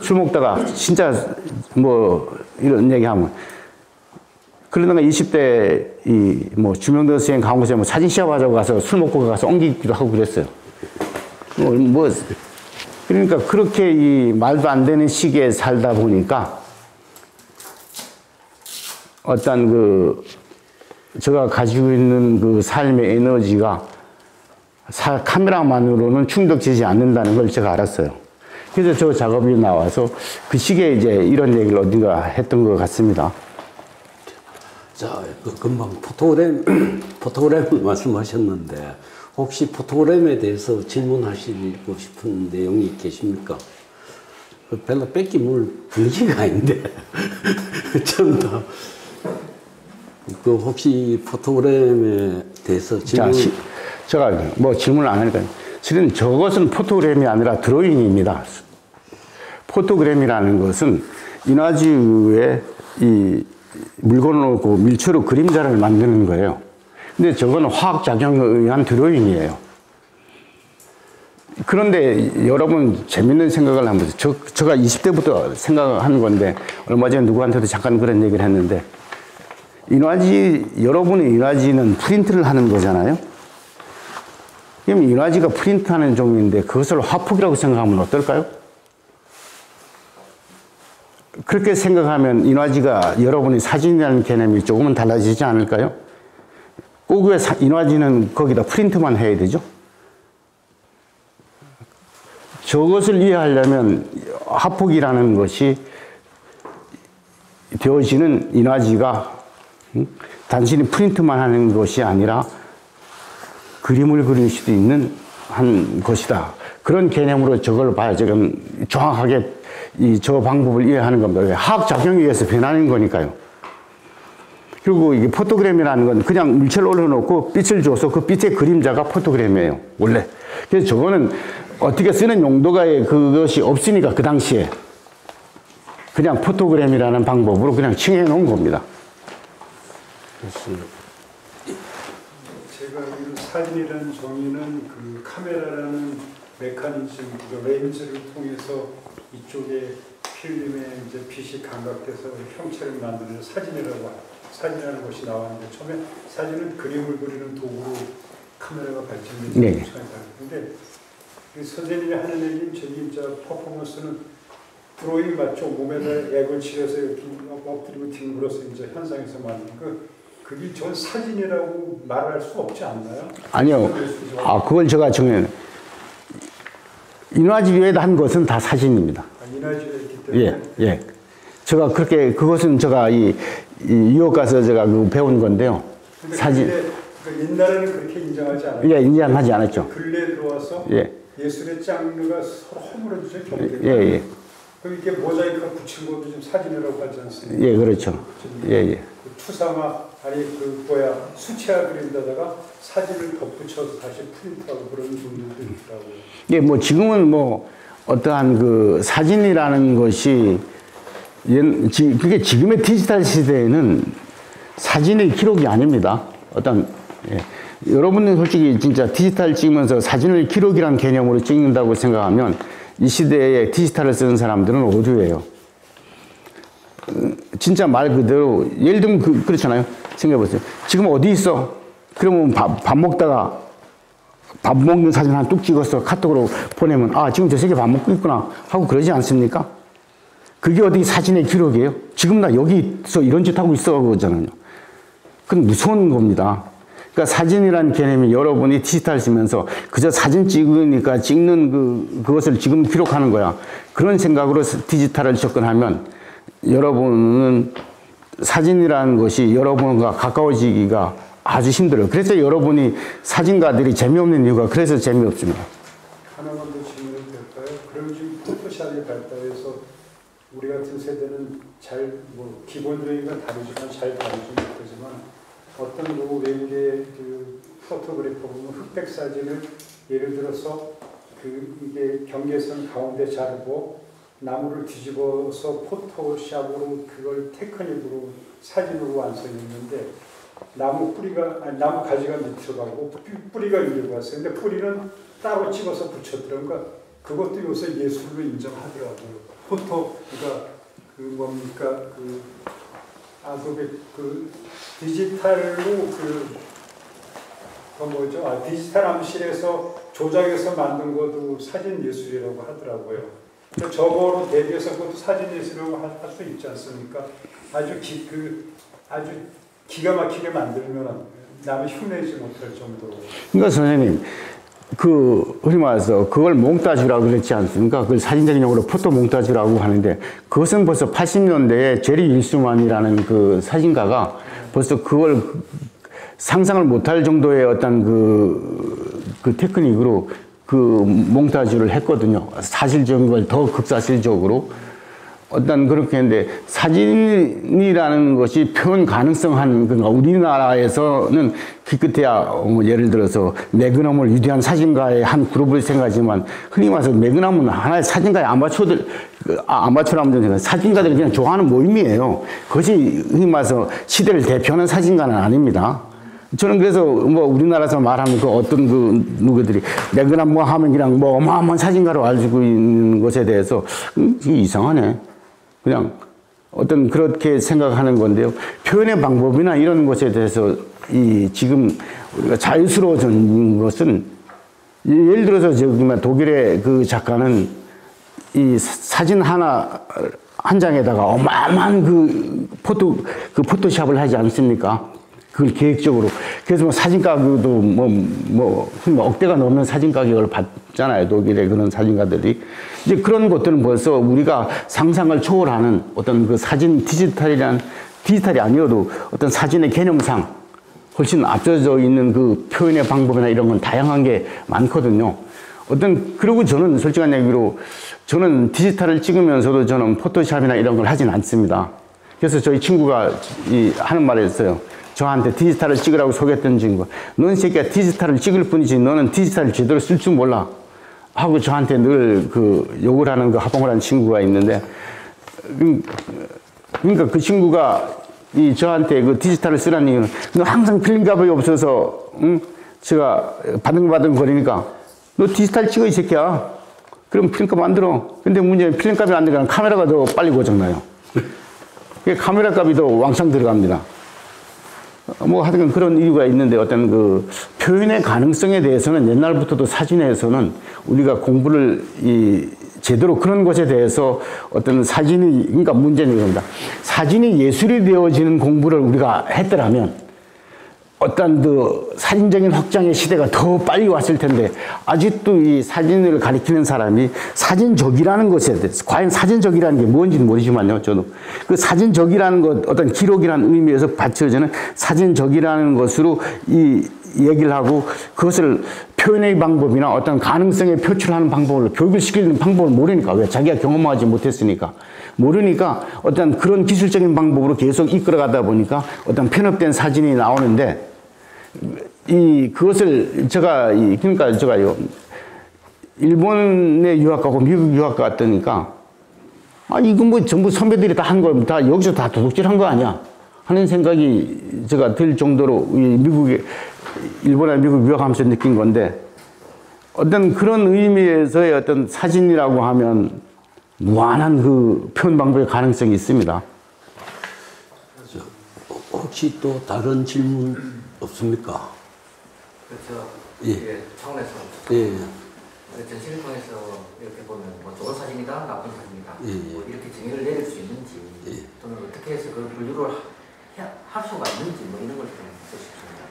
술 먹다가 진짜 이런 얘기하면, 그러다가 20대 주명도 선생님 강호생 사진 시합하자고 가서 술 먹고 가서 엉기기도 하고 그랬어요. 그러니까 그렇게 이 말도 안 되는 시기에 살다 보니까 어떤 제가 가지고 있는 그 삶의 에너지가 카메라만으로는 충족되지 않는다는 걸 제가 알았어요. 그래서 저 작업이 나와서 그 시기에 이제 이런 얘기를 어딘가 했던 것 같습니다. 자, 금방 포토그램 말씀하셨는데 혹시 포토그램에 대해서 질문하시고 싶은 내용이 계십니까? 별로 뺏기물 분위기가 아닌데 좀 더 혹시 포토그램에 대해서 질문? 제가 질문을 안 하니까 실은 저것은 포토그램이 아니라 드로잉입니다. 포토그램이라는 것은 인화지의 이 물건을 놓고 밀초로 그림자를 만드는 거예요. 근데 저거는 화학작용에 의한 드로잉이에요. 그런데 여러분 재밌는 생각을 한번 보세요. 제가 20대부터 생각하는 건데 얼마 전에 누구한테도 잠깐 그런 얘기를 했는데 여러분의 인화지는 프린트를 하는 거잖아요. 그럼 인화지가 프린트하는 종류인데 그것을 화폭이라고 생각하면 어떨까요? 그렇게 생각하면 인화지가 여러분의 사진이라는 개념이 조금은 달라지지 않을까요? 꼭 왜 인화지는 거기다 프린트만 해야 되죠? 저것을 이해하려면 화폭이라는 것이 되어지는 인화지가 단순히 프린트만 하는 것이 아니라 그림을 그릴 수도 있는 한 것이다. 그런 개념으로 저걸 봐야 지금 정확하게 저 방법을 이해하는 겁니다. 화학작용에 의해서 변하는 거니까요. 그리고 이게 포토그램이라는 건 그냥 물체를 올려놓고 빛을 줘서 그 빛의 그림자가 포토그램이에요. 원래. 그래서 저거는 어떻게 쓰는 용도가 그것이 없으니까 그 당시에 그냥 포토그램이라는 방법으로 그냥 칭해 놓은 겁니다. 그렇습니다. 제가 이 사진이라는 종이는 그 카메라라는 메커니즘, 그 렌즈를 통해서 이쪽에 필름에 이제 빛이 감각돼서 형체를 만드는 사진이라는 것이 나왔는데 처음에 사진은 그림을 그리는 도구로 카메라가 발전돼서 네. 근데 선생님이 하는 얘기는 저기 이제 퍼포먼스는 드로잉 맞죠? 몸에다 액을 칠해서 이렇게 엎드리고 뒹굴어서 이제 현상에서 만든 그게 전 사진이라고 말할 수 없지 않나요? 아니요. 그걸 제가 정해. 인화지교에다 한 것은 다 사진입니다. 인화지교에 있기 때문에. 예. 제가 그렇게 그것은 제가 유학 가서 제가 배운 건데요. 사진. 옛날에는 그렇게 인정하지 않았죠. 예, 인정하지 않았죠. 근래에 들어와서 예술의 장르가 서로 허물어지죠. 예. 그럼 이렇게 모자이크 붙인 것도 좀 사진이라고 하지 않습니까? 예, 그렇죠. 예. 그 추상화 아니 수채화 그림에다가 사진을 덧붙여서 다시 프린트하고 그런 분들도 있더라고요. 예, 뭐 지금은 어떠한 그 사진이라는 것이 그게 지금의 디지털 시대에는 사진의 기록이 아닙니다. 여러분은 솔직히 진짜 디지털 찍으면서 사진을 기록이라는 개념으로 찍는다고 생각하면 이 시대에 디지털을 쓰는 사람들은 오류예요. 진짜 말 그대로 예를 들면 그렇잖아요. 생각해보세요. 지금 어디 있어? 그러면 밥 먹다가 밥 먹는 사진 하나 뚝 찍어서 카톡으로 보내면 지금 저 새끼 밥 먹고 있구나 하고 그러지 않습니까? 그게 어디 사진의 기록이에요? 지금 나 여기서 이런 짓 하고 있어 그러잖아요. 그건 무서운 겁니다. 그러니까 사진이라는 개념이 여러분이 디지털 쓰면서 그저 사진 찍으니까 찍는 그것을 지금 기록하는 거야. 그런 생각으로 디지털을 접근하면 여러분은 사진이라는 것이 여러분과 가까워지기가 아주 힘들어요. 그래서 여러분이 사진가들이 재미없는 이유가 그래서 재미없습니다. 하나만 더 질문을 드릴까요? 그럼 지금 포토샵이 발달해서 우리 같은 세대는 기본적인 건 다르지만 잘 다루지 못하지만 어떤 외국의 포토그래퍼 보면 흑백 사진을 예를 들어서 이게 경계선 가운데 자르고 나무를 뒤집어서 포토샵으로 그걸 테크닉으로 사진으로 완성했는데 나무 가지가 밑으로 가고 뿌리가 위로 갔어요. 근데 뿌리는 따로 찍어서 붙였더라고요. 그러니까 그것도 요새 예술로 인정하더라고요. 디지털로 디지털 암실에서 조작해서 만든 것도 사진 예술이라고 하더라고요. 저거로 대비해서 그것도 사진 예술이라고 할 수 있지 않습니까? 아주 기가 막히게 만들면 남이 흉내지 못할 정도로. 그러니까 선생님, 흔히 말해서 그걸 몽타주라고 그랬지 않습니까? 그걸 사진적인 용어로 포토 몽타주라고 하는데 그것은 벌써 80년대에 제리 윌스만이라는 그 사진가가 벌써 그걸 상상을 못할 정도의 어떤 그 테크닉으로 그 몽타주를 했거든요. 사실적인 걸 더 극사실적으로. 그렇게 했는데, 사진이라는 것이 표현 가능성한, 그러니까 우리나라에서는 기껏해야, 예를 들어서, 매그넘을 위대한 사진가의 한 그룹을 생각하지만, 흔히 말해서 매그넘은 하나의 사진가의 아마추어라면 사진가들이 그냥 좋아하는 모임이에요. 그것이 흔히 말해서 시대를 대표하는 사진가는 아닙니다. 저는 그래서 우리나라에서 말하면 어떤 누구들이 매그넘 하면 그냥 어마어마한 사진가로 알고 있는 것에 대해서 이게 이상하네. 그냥 그렇게 생각하는 건데요. 표현의 방법이나 이런 것에 대해서 지금 우리가 자유스러워진 것은 예를 들어서 독일의 그 작가는 이 사진 한 장에다가 어마어마한 포토샵을 하지 않습니까? 그걸 계획적으로. 그래서 사진 가격도 억대가 넘는 사진 가격을 받잖아요. 독일의 그런 사진가들이. 이제 그런 것들은 벌써 우리가 상상을 초월하는 어떤 그 사진 디지털이 아니어도 어떤 사진의 개념상 훨씬 앞서져 있는 그 표현의 방법이나 이런 건 다양한 게 많거든요. 그리고 저는 솔직한 얘기로 저는 디지털을 찍으면서도 저는 포토샵이나 이런 걸 하진 않습니다. 그래서 저희 친구가 하는 말이 있어요. 저한테 디지털을 찍으라고 소개했던 친구가 넌 새끼야 디지털을 찍을 뿐이지 너는 디지털을 제대로 쓸 줄 몰라 하고 저한테 늘 욕을 하는 하봉을 하는 친구가 있는데 그러니까 그 친구가 저한테 디지털을 쓰라는 이유는 너 항상 필름 값이 없어서 제가 바등바등 거리니까 너 디지털 찍어, 이 새끼야. 그럼 필름값 만들어. 근데 문제는 필름값이 안 들어가면 카메라가 더 빨리 고장나요. 카메라 값이 더 왕창 들어갑니다. 뭐 하여튼 그런 이유가 있는데 어떤 그 표현의 가능성에 대해서는 옛날부터도 사진에서는 우리가 공부를 제대로 그런 것에 대해서 어떤 사진이, 그러니까 문제는 이겁니다. 사진이 예술이 되어지는 공부를 우리가 했더라면 어떤 그 사진적인 확장의 시대가 더 빨리 왔을 텐데 아직도 이 사진을 가리키는 사람이 사진적이라는 것에 대해서, 과연 사진적이라는 게 뭔지는 모르지만요, 저도 그 사진적이라는 것, 어떤 기록이라는 의미에서 받쳐지는 사진적이라는 것으로 이 얘기를 하고 그것을 표현의 방법이나 어떤 가능성에 표출하는 방법을 교육을 시키는 방법을 모르니까, 왜? 자기가 경험하지 못했으니까 모르니까 어떤 그런 기술적인 방법으로 계속 이끌어가다 보니까 어떤 편협된 사진이 나오는데, 그것을 그러니까 제가요, 일본에 유학 가고 미국 유학 갔다니까, 이거 뭐 전부 선배들이 다 한 걸, 다 여기서 다 도둑질 한 거 아니야? 하는 생각이 제가 들 정도로 일본에 미국 유학하면서 느낀 건데, 어떤 그런 의미에서의 어떤 사진이라고 하면 무한한 그 표현 방법의 가능성이 있습니다. 혹시 또 다른 질문 없습니까? 그렇죠. 예. 차원에서 예. 전시를 통해서 이렇게 보면 뭐 좋은 사진이다, 나쁜 사진이다, 예. 뭐 이렇게 정의를 내릴 수 있는지, 예. 또는 어떻게 해서 그걸 분류를 할 수가 있는지, 뭐 이런 걸 좀 듣고 싶습니다.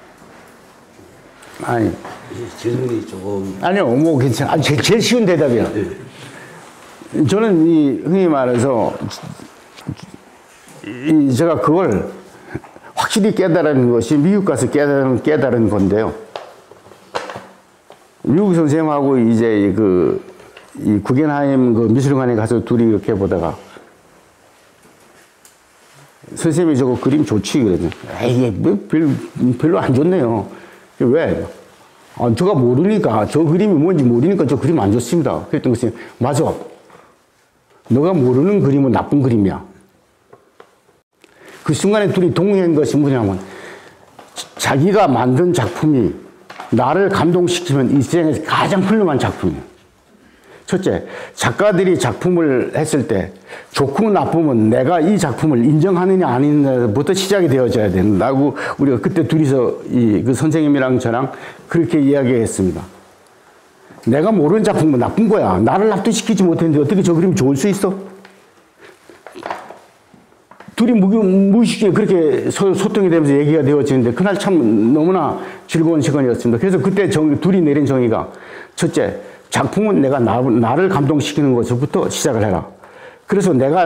아니, 예, 질문이 조금. 아니요, 뭐 괜찮아. 제일 쉬운 대답이에요. 저는 흔히 말해서 제가 그걸 확실히 깨달은 것이 미국 가서 깨달은 건데요. 미국 선생님하고 이제 이 구겐하임 그 미술관에 가서 둘이 이렇게 보다가 선생님이 저거 그림 좋지 그러죠. 에이, 별로 안 좋네요. 왜? 저가 모르니까, 저 그림이 뭔지 모르니까 저 그림 안 좋습니다. 그랬던 것이, 맞아. 너가 모르는 그림은 나쁜 그림이야. 그 순간에 둘이 동의한 것이 뭐냐면, 자기가 만든 작품이 나를 감동시키면 이 세상에서 가장 훌륭한 작품이에요. 첫째, 작가들이 작품을 했을 때 좋고 나쁘면 내가 이 작품을 인정하느냐 아니냐부터 시작이 되어져야 된다고 우리가 그때 둘이서 그 선생님이랑 저랑 그렇게 이야기했습니다. 내가 모르는 작품은 나쁜 거야. 나를 납득시키지 못했는데 어떻게 저 그림이 좋을 수 있어? 둘이 무의식에 그렇게 소통이 되면서 얘기가 되어지는데 그날 참 너무나 즐거운 시간이었습니다. 그래서 그때 둘이 내린 정의가, 첫째, 작품은 내가 나를 감동시키는 것부터 시작을 해라. 그래서 내가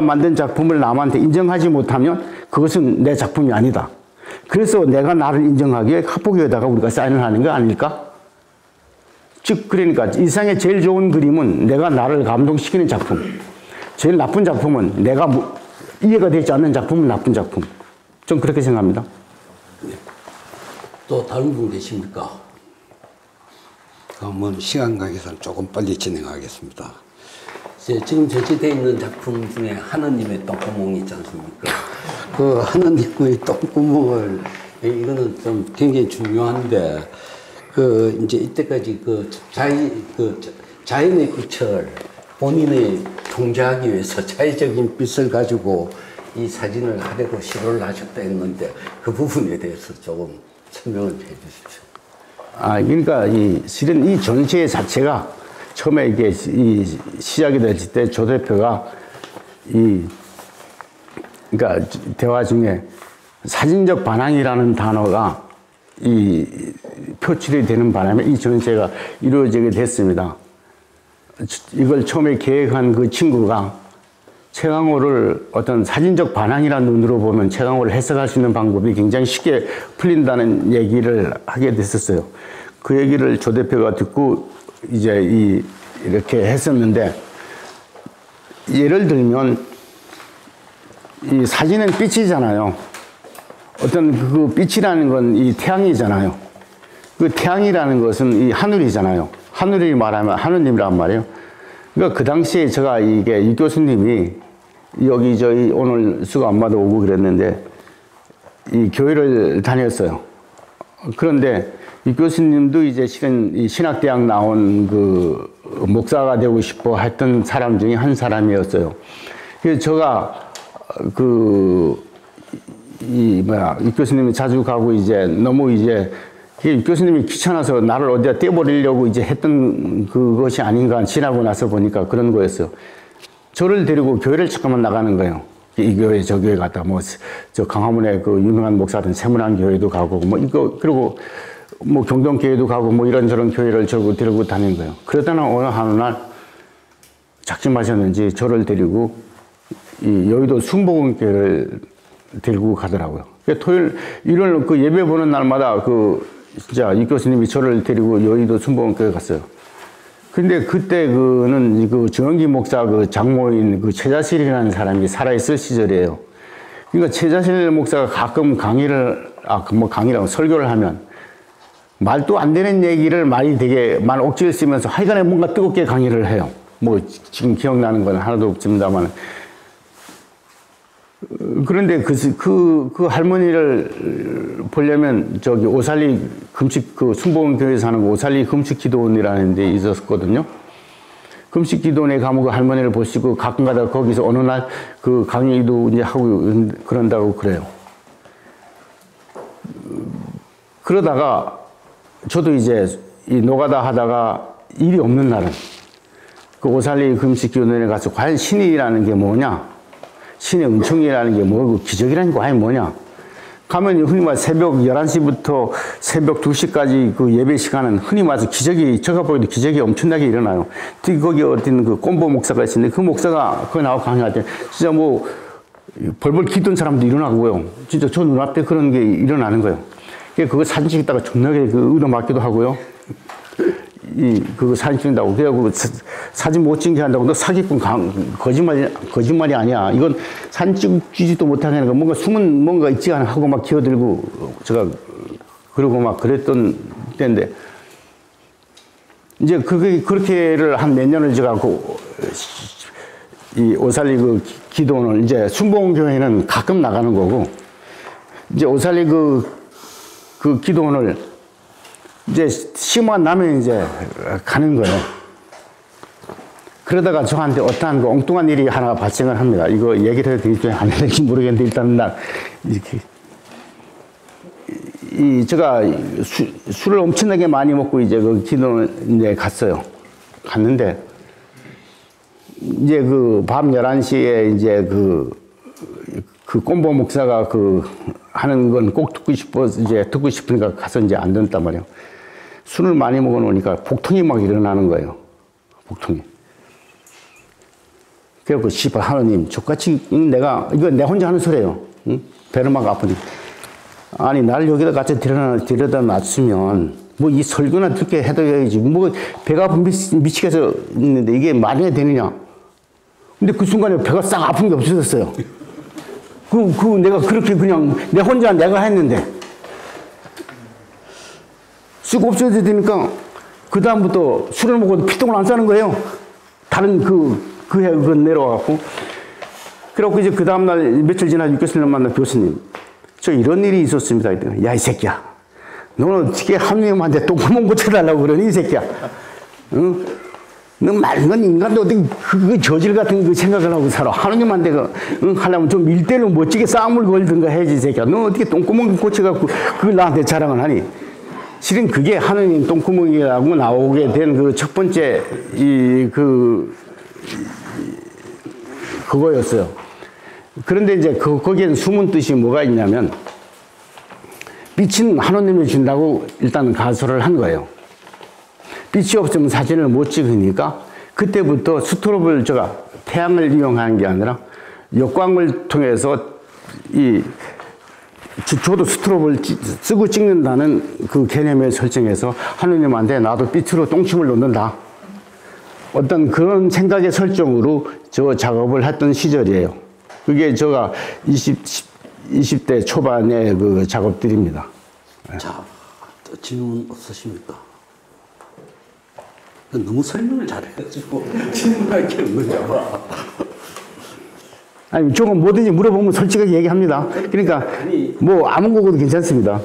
만든 작품을 남한테 인정하지 못하면 그것은 내 작품이 아니다. 그래서 내가 나를 인정하기에 합복에다가 우리가 사인을 하는 거 아닐까? 즉, 그러니까 이 세상에 제일 좋은 그림은 내가 나를 감동시키는 작품. 제일 나쁜 작품은 내가 이해가 되지 않는 작품은 나쁜 작품. 좀 그렇게 생각합니다. 또 다른 분 계십니까? 그러면 시간 관계상 조금 빨리 진행하겠습니다. 지금 전시되어 있는 작품 중에 하느님의 똥구멍이 있지 않습니까? 그 하느님의 똥구멍을, 이거는 좀 굉장히 중요한데, 이제 이때까지 자연의 빛을 본인의 통제하기 위해서 자의적인 빛을 가지고 이 사진을 하려고 시도를 하셨다 했는데 그 부분에 대해서 조금 설명을 해 주십시오. 그러니까 실은 이 전시회 자체가 처음에 이게 시작이 됐을 때 조 대표가 그러니까 대화 중에 사진적 반항이라는 단어가 표출이 되는 바람에 이 전시회가 이루어지게 됐습니다. 이걸 처음에 계획한 그 친구가 최강호를 어떤 사진적 반항이라는 눈으로 보면 최강호를 해석할 수 있는 방법이 굉장히 쉽게 풀린다는 얘기를 하게 됐었어요. 그 얘기를 조 대표가 듣고 이제 이렇게 했었는데, 예를 들면 이 사진은 빛이잖아요. 어떤 그 빛이라는 건 이 태양이잖아요. 그 태양이라는 것은 이 하늘이잖아요. 하늘이 말하면 하느님이란 말이에요. 그러니까 그 당시에 제가 이 교수님이 여기 저희 오늘 수고 안 받아오고 그랬는데 이 교회를 다녔어요. 그런데 이 교수님도 이제 실은 이 신학대학 나온 그 목사가 되고 싶어 했던 사람 중에 한 사람이었어요. 그래서 제가 이 교수님이 자주 가고 이제 너무 이제 이 교수님이 귀찮아서 나를 어디다 떼버리려고 이제 했던 그것이 아닌가 지나고 나서 보니까 그런 거였어요. 저를 데리고 교회를 잠깐만 나가는 거예요. 이 교회 저 교회 갔다 뭐 저 강화문에 그 유명한 목사든 세문안 교회도 가고 뭐 이거 그리고 뭐 경동교회도 가고 뭐 이런저런 교회를 저를 데리고 다닌 거예요. 그러다가 어느 날 작심하셨는지 저를 데리고 이 여의도 순복음교회를 데리고 가더라고요. 토요일, 일요일 그 예배 보는 날마다 진짜 이 교수님이 저를 데리고 여의도 순복음교회 갔어요. 근데 그때 그는 그 정영기 목사 그 장모인 그 최자실이라는 사람이 살아있을 시절이에요. 그러니까 최자실 목사가 가끔 강의라고 설교를 하면 말도 안 되는 얘기를 말 억지를 쓰면서 하여간에 뭔가 뜨겁게 강의를 해요. 뭐 지금 기억나는 건 하나도 없습니다만. 그런데 그 할머니를 보려면 저기 오살리 금식 그 순복음교회에 사는 오살리 금식 기도원이라는 데 있었거든요. 금식 기도원에 가면 그 할머니를 보시고 가끔 가다가 거기서 어느 날 그 강의도 이제 하고 그런다고 그래요. 그러다가 저도 이제 이 노가다 하다가 일이 없는 날은 그 오살리 금식 기도원에 가서 과연 신이라는 게 뭐냐? 신의 은총이라는 게 뭐고 기적이라는 게 과연 뭐냐? 가면 흔히 말해 새벽 11시부터 새벽 2시까지 그 예배 시간은 흔히 말해서 제가 보기에도 기적이 엄청나게 일어나요. 특히 거기 어떤 그 꼼보 목사가 있었는데 그 목사가 거기 나와 강의할 때 진짜 뭐 벌벌 기던 사람도 일어나고요. 진짜 저 눈앞에 그런 게 일어나는 거예요. 그거 사진 찍다가 존나게 얻어맞기도 하고요. 그거 사진 찍는다고. 그래갖고 사진 못 찍게 한다고. 너 사기꾼 거짓말이 아니야. 이건 사진 찍지도 못하게 하는 거. 뭔가 숨은 뭔가 있지 않아 하고 막 기어들고 제가 그러고 막 그랬던 때인데 이제 그렇게를 한 몇 년을 제가 이 오살리 그 기도원을 이제 순복음교회는 가끔 나가는 거고 이제 오살리 그 기도원을 이제 시만 나면 이제 가는 거예요. 그러다가 저한테 어떠한 그 엉뚱한 일이 하나가 발생을 합니다. 이거 얘기를 해도 될지 안 될지 모르겠는데 일단 난 이렇게 제가 술을 엄청나게 많이 먹고 이제 그 기도원 이제 갔어요. 갔는데 이제 그 밤 11시에 이제 그 꼼보 목사가 하는 건 꼭 듣고 싶으니까 가서 이제 안 듣단 말이에요. 술을 많이 먹어 놓으니까 복통이 막 일어나는 거예요. 복통이. 그래갖고, 씨발, 하나님, 저같이, 이거 내 혼자 하는 소리예요. 응? 배를 막 아프니. 아니, 나를 여기다 같이 데려다 놨으면, 뭐 이 설교나 듣게 해둬야지. 뭐 배가 아픈 미치겠어 있는데 이게 말이 되느냐. 근데 그 순간에 배가 싹 아픈 게 없어졌어요. 내가 그렇게 그냥 내 혼자 내가 했는데. 쑥 없어져야 되니까, 그다음부터 술을 먹어도 피똥을 안 싸는 거예요. 다른 해 내려와갖고. 그래갖고 이제 그 다음날 며칠 지나 교수님을 만난 교수님. 저 이런 일이 있었습니다. 야, 이 새끼야. 너는 어떻게 하느님한테 똥구멍 고쳐달라고 그러니, 이 새끼야. 응? 너 맑은 인간도 어떻게 그 저질 같은 그 생각을 하고 살아. 하느님한테 하려면 좀 일대로 멋지게 싸움을 걸든가 해야지, 이 새끼야. 너 어떻게 똥구멍 고쳐갖고 그걸 나한테 자랑을 하니? 실은 그게 하느님 똥구멍이라고 나오게 된 그 첫 번째 그거였어요. 그런데 이제 거기엔 숨은 뜻이 뭐가 있냐면, 빛은 하느님이 준다고 일단 가설을 한 거예요. 빛이 없으면 사진을 못 찍으니까, 그때부터 스트롭을 제가 태양을 이용하는 게 아니라, 역광을 통해서 저도 스트롭을 쓰고 찍는다는 그 개념을 설정해서 하느님한테 나도 빛으로 똥침을 놓는다. 어떤 그런 생각의 설정으로 저 작업을 했던 시절이에요. 그게 제가 20대 초반의 그 작업들입니다. 자, 또 질문 없으십니까? 너무 설명을 잘해가지고 질문할 게 없는가 봐. 아니, 조금 뭐든지 물어보면 솔직하게 얘기합니다. 그러니까 뭐 아무 거고도 괜찮습니다.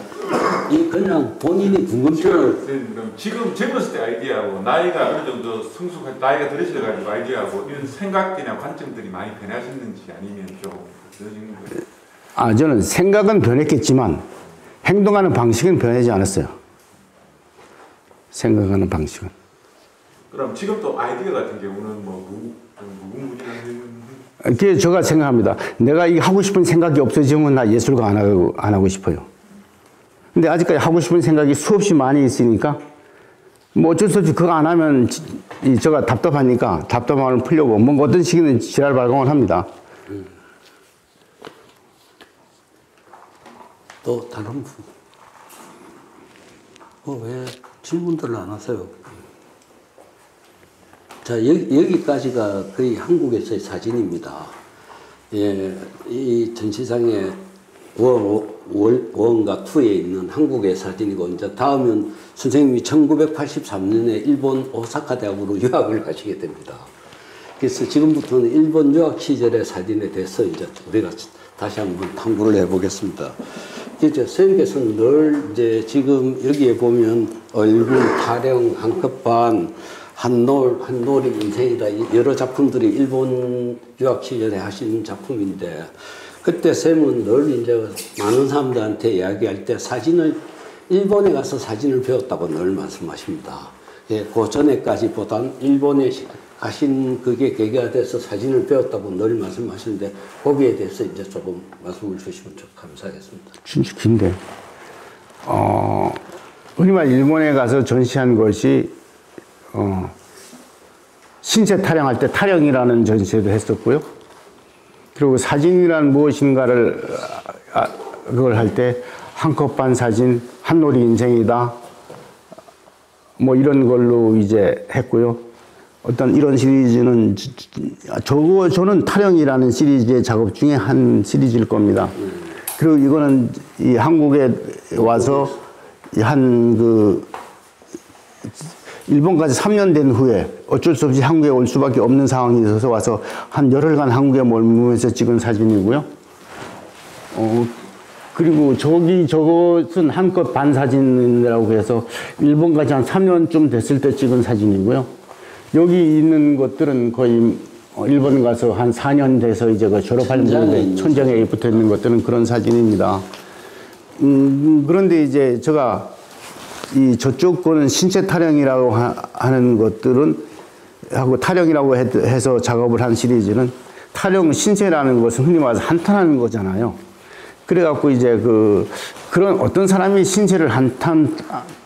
이 그냥 본인이 궁금증을 지금 젊었을 때 아이디어하고 나이가 어느 정도 성숙한 나이가 들으셔가지고 아이디어하고 이런 생각이나 관점들이 많이 변하셨는지 아니면 좀 어떠신 거예요? 아, 저는 생각은 변했겠지만 행동하는 방식은 변하지 않았어요. 생각하는 방식은. 그럼 지금도 아이디어 같은 경우는 뭐 무궁무진한 그게 제가 생각합니다. 내가 이 하고 싶은 생각이 없어지면 나 예술가 안 하고 싶어요. 근데 아직까지 하고 싶은 생각이 수없이 많이 있으니까 뭐 어쩔 수 없이 그거 안 하면 제가 답답하니까 답답함을 풀려고 뭔가 어떤 식이든 지랄 발광을 합니다. 또 다른 분. 왜 질문들을 안 하세요? 자, 여기까지가 거의 한국에서의 사진입니다. 예, 이 전시장에 원과 2에 있는 한국의 사진이고, 이제 다음은 선생님이 1983년에 일본 오사카 대학으로 유학을 가시게 됩니다. 그래서 지금부터는 일본 유학 시절의 사진에 대해서 이제 우리가 다시 한번 탐구를 해보겠습니다. 이제 선생님께서는 늘 이제 지금 여기에 보면 얼굴, 타령, 한컵반, 한놀이 인생이다, 여러 작품들이 일본 유학 시절에 하신 작품인데, 그때 쌤은 늘 이제 많은 사람들한테 이야기할 때 일본에 가서 사진을 배웠다고 늘 말씀하십니다. 예, 그 전에까지보단 일본에 가신 그게 계기가 돼서 사진을 배웠다고 늘 말씀하시는데, 거기에 대해서 이제 조금 말씀을 주시면 좀 감사하겠습니다. 진짜 긴데. 흔히 말 일본에 가서 전시한 것이, 신체 타령할 때 타령이라는 전시회도 했었고요. 그리고 사진이란 무엇인가를, 그걸 할 때 한컵반 사진, 한놀이 인생이다. 뭐 이런 걸로 이제 했고요. 어떤 이런 시리즈는, 저는 타령이라는 시리즈의 작업 중에 한 시리즈일 겁니다. 그리고 이거는 이 한국에 와서 일본까지 3년 된 후에 어쩔 수 없이 한국에 올 수밖에 없는 상황이 있어서 와서 한 열흘간 한국에 머물면서 찍은 사진이고요. 그리고 저것은 한껏 반사진이라고 해서 일본까지 한 3년쯤 됐을 때 찍은 사진이고요. 여기 있는 것들은 거의 일본 가서 한 4년 돼서 이제 그 졸업할 천장에 붙어 있는 것들은 그런 사진입니다. 그런데 이제 제가 저쪽 거는 신체 타령이라고 하는 것들은 하고 타령이라고 해서 작업을 한 시리즈는 타령 신체라는 것은 흔히 말해서 한탄하는 거잖아요. 그래갖고 이제 그런 어떤 사람이 신체를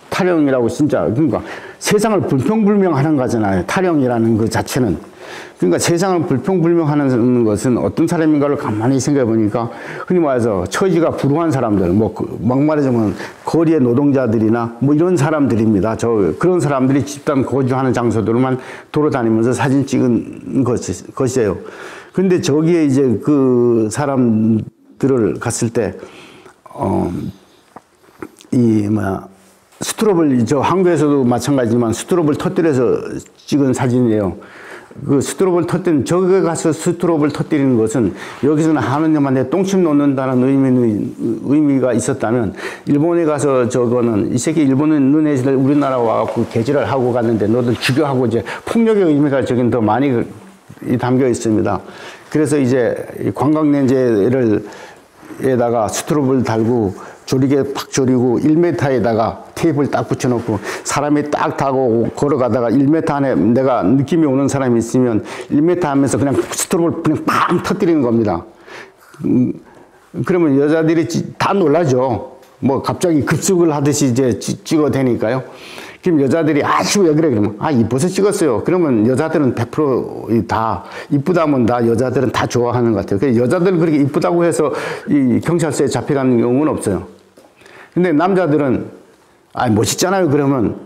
타령이라고 진짜 그러니까 세상을 불평불명하는 거잖아요. 타령이라는 그 자체는. 그러니까 세상을 불평불명하는 것은 어떤 사람인가를 가만히 생각해 보니까 흔히 말해서 처지가 불우한 사람들, 막 말하자면 거리의 노동자들이나 뭐 이런 사람들입니다. 그런 사람들이 집단 거주하는 장소들만 돌아다니면서 사진 찍은 것이에요. 근데 저기에 이제 그 사람들을 갔을 때, 스트롭을, 한국에서도 마찬가지지만 스트롭을 터뜨려서 찍은 사진이에요. 그 스트롭을 저기 가서 스트롭을 터뜨리는 것은 여기서는 하는 놈한테 똥침 놓는다는 의미가 있었다면, 일본에 가서 저거는 이 새끼 일본은 눈에서 우리나라 와갖고 개질을 하고 갔는데 너들 죽여하고 이제 폭력의 의미가 저긴 더 많이 담겨 있습니다. 그래서 이제 관광렌즈에다가 스트롭을 달고 조리개 팍 조리고 1m에다가 테이프를 딱 붙여놓고 사람이 딱 타고 걸어가다가 1m 안에 내가 느낌이 오는 사람이 있으면 1m 하면서 그냥 스트롭을 그냥 빵 터뜨리는 겁니다. 그러면 여자들이 다 놀라죠. 뭐 갑자기 급습을 하듯이 이제 찍어대니까요. 그럼 여자들이 아주 왜 그래? 그러면 이뻐서 찍었어요. 그러면 여자들은 100% 다 이쁘다면 다 여자들은 다 좋아하는 것 같아요. 그래서 여자들은 그렇게 이쁘다고 해서 이 경찰서에 잡혀가는 경우는 없어요. 근데 남자들은 멋있잖아요. 그러면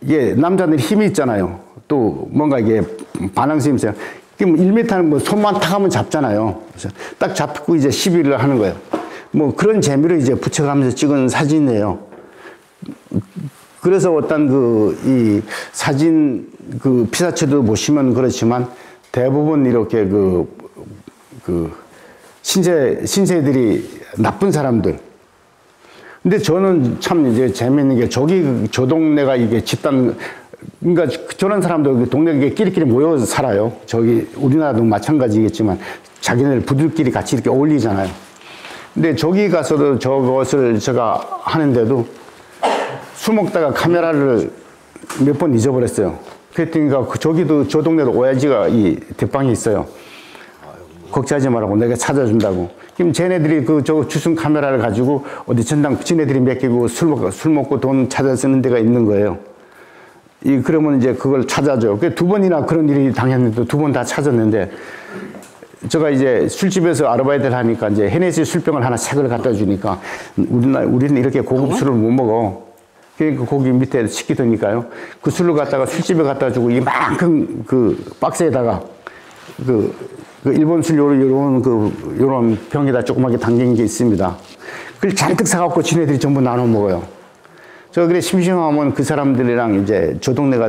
이게 남자들이 힘이 있잖아요. 또 뭔가 이게 반항심이 있어요. 그럼 1m는 뭐 손만 탁 하면 잡잖아요. 그래서 딱 잡고 이제 시비를 하는 거예요. 뭐 그런 재미로 이제 붙여가면서 찍은 사진이에요. 그래서 어떤 이 사진 피사체도 보시면 그렇지만 대부분 이렇게 신세들이 나쁜 사람들, 근데 저는 참 이제 재미있는 게 저 동네가 이게 집단, 그러니까 저런 사람도 동네에 끼리끼리 모여 살아요. 우리나라도 마찬가지겠지만 자기네들 부들끼리 같이 이렇게 어울리잖아요. 근데 저기 가서도 저것을 제가 하는데도 술 먹다가 카메라를 몇 번 잊어버렸어요. 그랬더니 저기도 저 동네도 오야지가 이 대빵이 있어요. 걱정하지 말라고 내가 찾아준다고. 그럼 쟤네들이 저 주승 카메라를 가지고 어디 전당 지네들이 맡기고 술 먹고 돈 찾아 쓰는 데가 있는 거예요. 그러면 이제 그걸 찾아줘. 두 번이나 그런 일이 당했는데 두 번 다 찾았는데 제가 이제 술집에서 아르바이트를 하니까 이제 헤네시 술병을 하나 색을 갖다 주니까 우리는 이렇게 고급 술을 못 먹어. 그러니까 거기 밑에 시키더니까요. 그 술을 갖다가 술집에 갖다 주고 이만큼 박스에다가 일본 술 요런 병에다 조그맣게 담긴 게 있습니다. 그걸 잔뜩 사갖고 지네들이 전부 나눠 먹어요. 그래 심심하면 그 사람들이랑 이제 저 동네가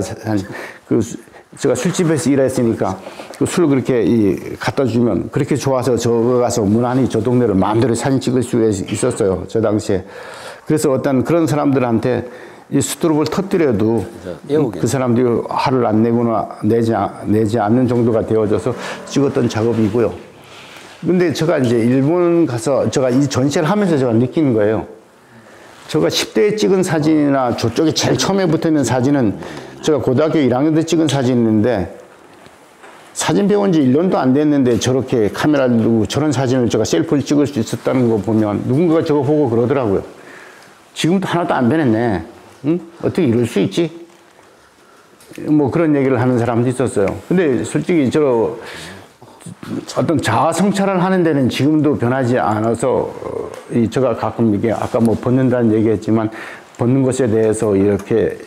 제가 술집에서 일했으니까 그 술 그렇게 갖다 주면 그렇게 좋아서 저거 가서 무난히 저 동네를 마음대로 사진 찍을 수 있었어요. 저 당시에. 그래서 어떤 그런 사람들한테 이 스트롭을 터뜨려도 그 사람들이 화를 안 내지 않는 정도가 되어져서 찍었던 작업이고요. 근데 제가 이제 일본 가서 제가 이 전시를 하면서 제가 느낀 거예요. 제가 10대에 찍은 사진이나 저쪽에 제일 처음에 붙어 있는 사진은 제가 고등학교 1학년 때 찍은 사진인데 사진 배운 지 1년도 안 됐는데 저렇게 카메라를 두고 저런 사진을 제가 셀프를 찍을 수 있었다는 거 보면 누군가가 저거 보고 그러더라고요. 지금도 하나도 안 변했네. 응? 어떻게 이럴 수 있지? 뭐 그런 얘기를 하는 사람도 있었어요. 근데 솔직히 어떤 자아 성찰을 하는 데는 지금도 변하지 않아서 제가 가끔 이게 아까 뭐 벗는다는 얘기했지만 벗는 것에 대해서 이렇게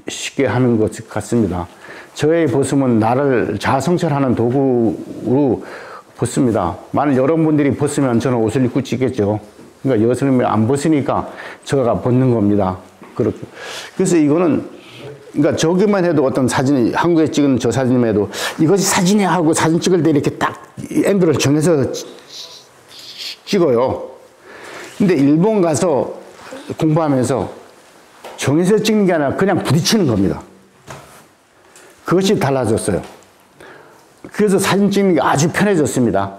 쉽게 하는 것 같습니다. 저의 벗음은 나를 자아 성찰하는 도구로 벗습니다. 만약 여러분들이 벗으면 저는 옷을 입고 찍겠죠. 그러니까 여성이 안 벗으니까 제가 벗는 겁니다. 그렇게. 그래서 이거는 그러니까 저기만 해도 어떤 사진이 한국에 찍은 저 사진만 해도 이것이 사진이야 하고 사진 찍을 때 이렇게 딱 앵글을 정해서 찍어요. 근데 일본 가서 공부하면서 정해서 찍는 게 아니라 그냥 부딪히는 겁니다. 그것이 달라졌어요. 그래서 사진 찍는 게 아주 편해졌습니다.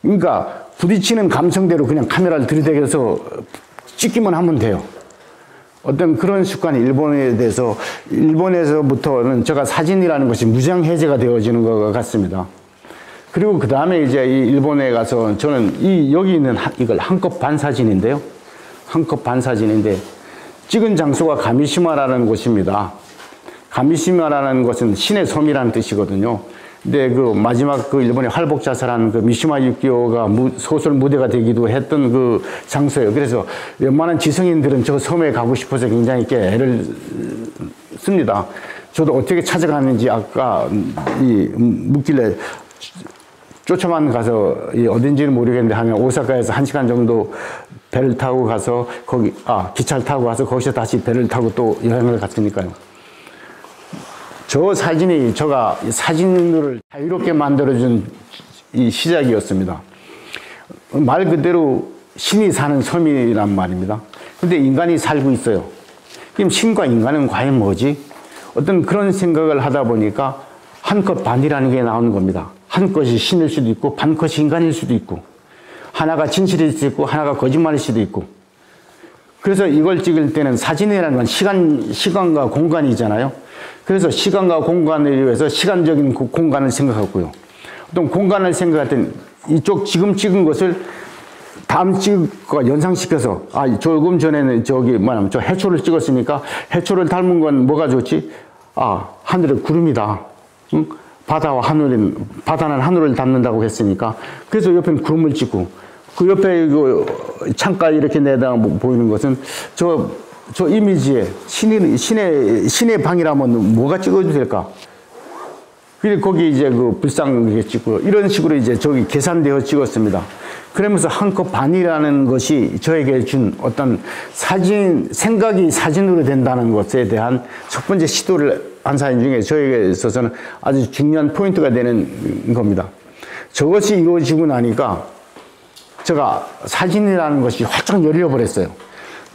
그러니까 부딪히는 감성대로 그냥 카메라를 들이대서 찍기만 하면 돼요. 어떤 그런 습관이 일본에서부터는 제가 사진이라는 것이 무장 해제가 되어지는 것 같습니다. 그리고 그 다음에 이제 이 일본에 가서 저는 여기 있는 이걸 한컵 반 사진인데요. 한컵 반 사진인데 찍은 장소가 가미시마라는 곳입니다. 가미시마라는 것은 신의 섬이라는 뜻이거든요. 근데 마지막 일본의 활복자살한 미시마 유키오가 소설 무대가 되기도 했던 그 장소예요. 그래서 웬만한 지성인들은 저 섬에 가고 싶어서 굉장히 애를 씁니다. 저도 어떻게 찾아가는지 아까 묻길래 쫓아만 가서 어딘지는 모르겠는데 하면 오사카에서 1시간 정도 배를 타고 가서 기차를 타고 가서 거기서 다시 배를 타고 또 여행을 갔으니까요. 저 사진이 제가 사진을 자유롭게 만들어준 이 시작이었습니다. 말 그대로 신이 사는 섬이란 말입니다. 근데 인간이 살고 있어요. 그럼 신과 인간은 과연 뭐지? 어떤 그런 생각을 하다 보니까 한 컷 반이라는 게 나오는 겁니다. 한 컷이 신일 수도 있고 반 컷이 인간일 수도 있고 하나가 진실일 수도 있고 하나가 거짓말일 수도 있고 그래서 이걸 찍을 때는 사진이라는 건 시간과 공간이잖아요. 그래서 시간과 공간을 위해서 시간적인 공간을 생각하고요. 어떤 공간을 생각할 때는 지금 찍은 것을 다음 찍과 연상시켜서 조금 전에는 저 해초를 찍었으니까 해초를 닮은 건 뭐가 좋지? 하늘에 구름이다. 응? 바다는 하늘을 닮는다고 했으니까 그래서 옆에는 구름을 찍고 그 옆에 창가 이렇게 내다 보이는 것은 저 이미지에 신의 방이라면 뭐가 찍어도 될까? 그래서 거기 이제 불상 찍고 이런 식으로 이제 저기 계산되어 찍었습니다. 그러면서 한 컷 반이라는 것이 저에게 준 어떤 생각이 사진으로 된다는 것에 대한 첫 번째 시도를 한 사진 중에 저에게 있어서는 아주 중요한 포인트가 되는 겁니다. 저것이 이루어지고 나니까 제가 사진이라는 것이 활짝 열려버렸어요.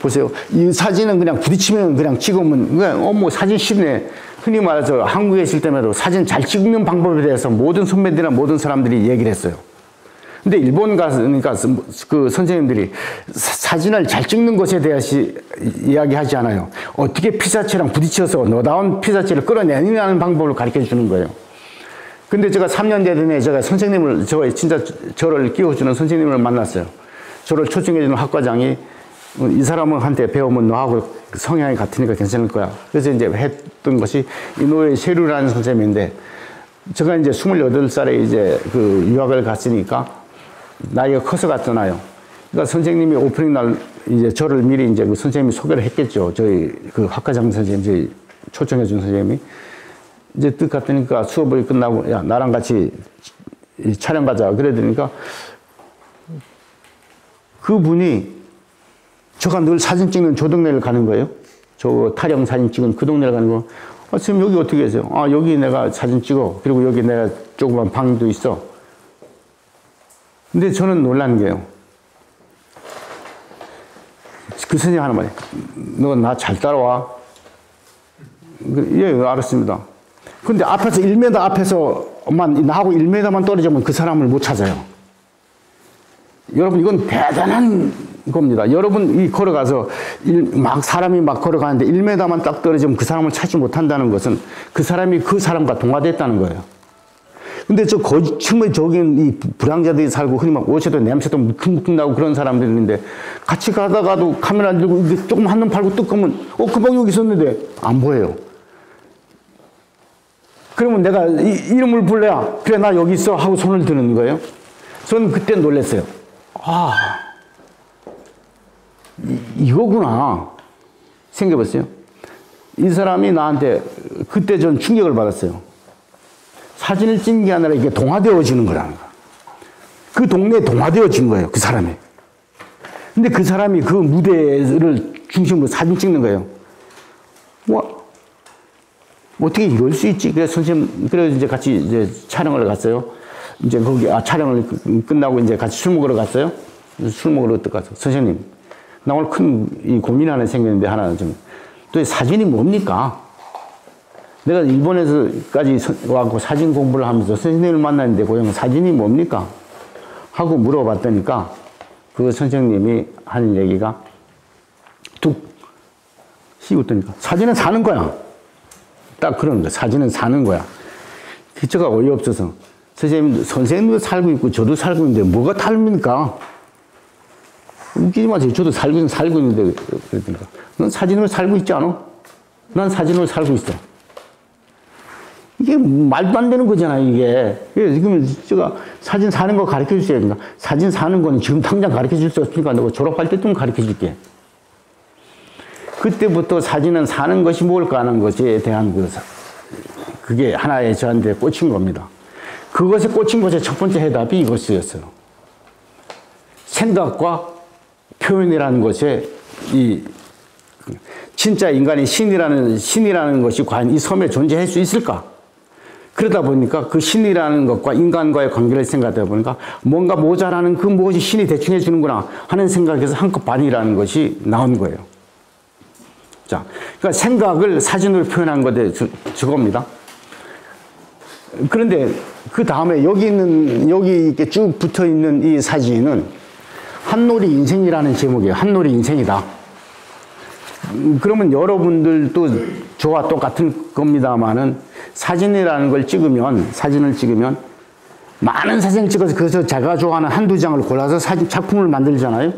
보세요. 이 사진은 그냥 부딪히면 그냥 찍으면, 그냥, 뭐 사진 싫네. 흔히 말해서 한국에 있을 때마다 사진 잘 찍는 방법에 대해서 모든 선배들이나 모든 사람들이 얘기를 했어요. 근데 일본 가니까 그 선생님들이 사진을 잘 찍는 것에 대해서 이야기하지 않아요. 어떻게 피사체랑 부딪혀서 너다운 피사체를 끌어내느냐는 방법을 가르쳐 주는 거예요. 근데 제가 3년 전에 제가 선생님을, 진짜 저를 끼워주는 선생님을 만났어요. 저를 초청해주는 학과장이 이 사람은 한테 배우면 너하고 성향이 같으니까 괜찮을 거야. 그래서 이제 했던 것이 이노우에 세류라는 선생님인데, 제가 이제 28살에 이제 그 유학을 갔으니까 나이가 커서 갔잖아요. 그러니까 선생님이 오프닝 날 이제 저를 미리 이제 그 선생님이 소개를 했겠죠. 저희 그 학과장 선생님, 저희 초청해준 선생님이. 이제 뜻 갔더니까 수업을 끝나고, 야, 나랑 같이 촬영 가자. 그래 드니까 그분이 제가 늘 사진 찍는 저 동네를 가는 거예요. 저 타령 사진 찍은 그 동네를 가는 거. 선생님 여기 어떻게 계세요? 아, 여기 내가 사진 찍어. 그리고 여기 내가 조그만 방도 있어. 근데 저는 놀란 게요. 그 선생님 하는 말이에요. 너 나 잘 따라와. 예, 알았습니다. 근데 앞에서 1m 앞에서만, 나하고 1m만 떨어지면 그 사람을 못 찾아요. 여러분, 이건 대단한 겁니다. 여러분, 걸어가서, 사람이 막 걸어가는데 1m만 딱 떨어지면 그 사람을 찾지 못한다는 것은 그 사람이 그 사람과 동화됐다는 거예요. 근데 정말 저기는 이 불황자들이 살고 흔히 막 옷에도 냄새도 묵묵 나고 그런 사람들이 있는데 같이 가다가도 카메라 들고 이게 조금 한눈 팔고 뚝 하면 금방 여기 있었는데 안 보여요. 그러면 내가 이름을 불러야 그래 나 여기 있어 하고 손을 드는 거예요. 저는 그때 놀랐어요. 아, 이거구나 생겨봤어요. 이 사람이 나한테 그때 전 충격을 받았어요. 사진을 찍는 게 아니라 이게 동화되어지는 거라는 거야. 그 동네에 동화되어진 거예요, 그 사람이. 근데 그 사람이 그 무대를 중심으로 사진 찍는 거예요. 와, 어떻게 이럴 수 있지? 그래서 선생님, 그래서 이제 같이 이제 촬영을 갔어요. 이제 거기, 촬영을 끝나고 이제 같이 술 먹으러 갔어요. 술 먹으러 가서, 선생님, 나 오늘 큰 이 고민하는 생겼는데 하나 좀, 또 사진이 뭡니까? 내가 일본에서까지 와서 사진 공부를 하면서 선생님을 만났는데 고영 사진이 뭡니까? 하고 물어봤더니까 그 선생님이 하는 얘기가 툭 씌웠더니까 사진은 사는 거야. 딱 그런 거야. 사진은 사는 거야. 제가 어이없어서 선생님도 살고 있고 저도 살고 있는데 뭐가 다릅니까? 웃기지 마세요. 저도 살고 있는데 그러니까 넌 사진으로 살고 있지 않아? 난 사진으로 살고 있어. 이게 말도 안 되는 거잖아요, 이게. 지금 제가 사진 사는 거 가르쳐 주세요. 그러니까 사진 사는 거는 지금 당장 가르쳐 줄 수 없으니까 내가 졸업할 때쯤 가르쳐 줄게. 그때부터 사진은 사는 것이 뭘까 하는 것에 대한 그게 하나의 저한테 꽂힌 겁니다. 그것에 꽂힌 것의 첫 번째 해답이 이것이었어요. 생각과 표현이라는 것에 진짜 인간이 신이라는 것이 과연 이 섬에 존재할 수 있을까? 그러다 보니까 그 신이라는 것과 인간과의 관계를 생각하다 보니까 뭔가 모자라는 그 무엇이 신이 대충 해주는구나 하는 생각에서 한껏 반이라는 것이 나온 거예요. 자, 그러니까 생각을 사진으로 표현한 것에 저겁니다. 그런데 그 다음에 여기 이렇게 쭉 붙어 있는 이 사진은 한놀이 인생이라는 제목이에요. 한놀이 인생이다. 그러면 여러분들도 저와 똑같은 겁니다만은 사진을 찍으면 많은 사진을 찍어서 그래서 제가 좋아하는 한두 장을 골라서 작품을 만들잖아요.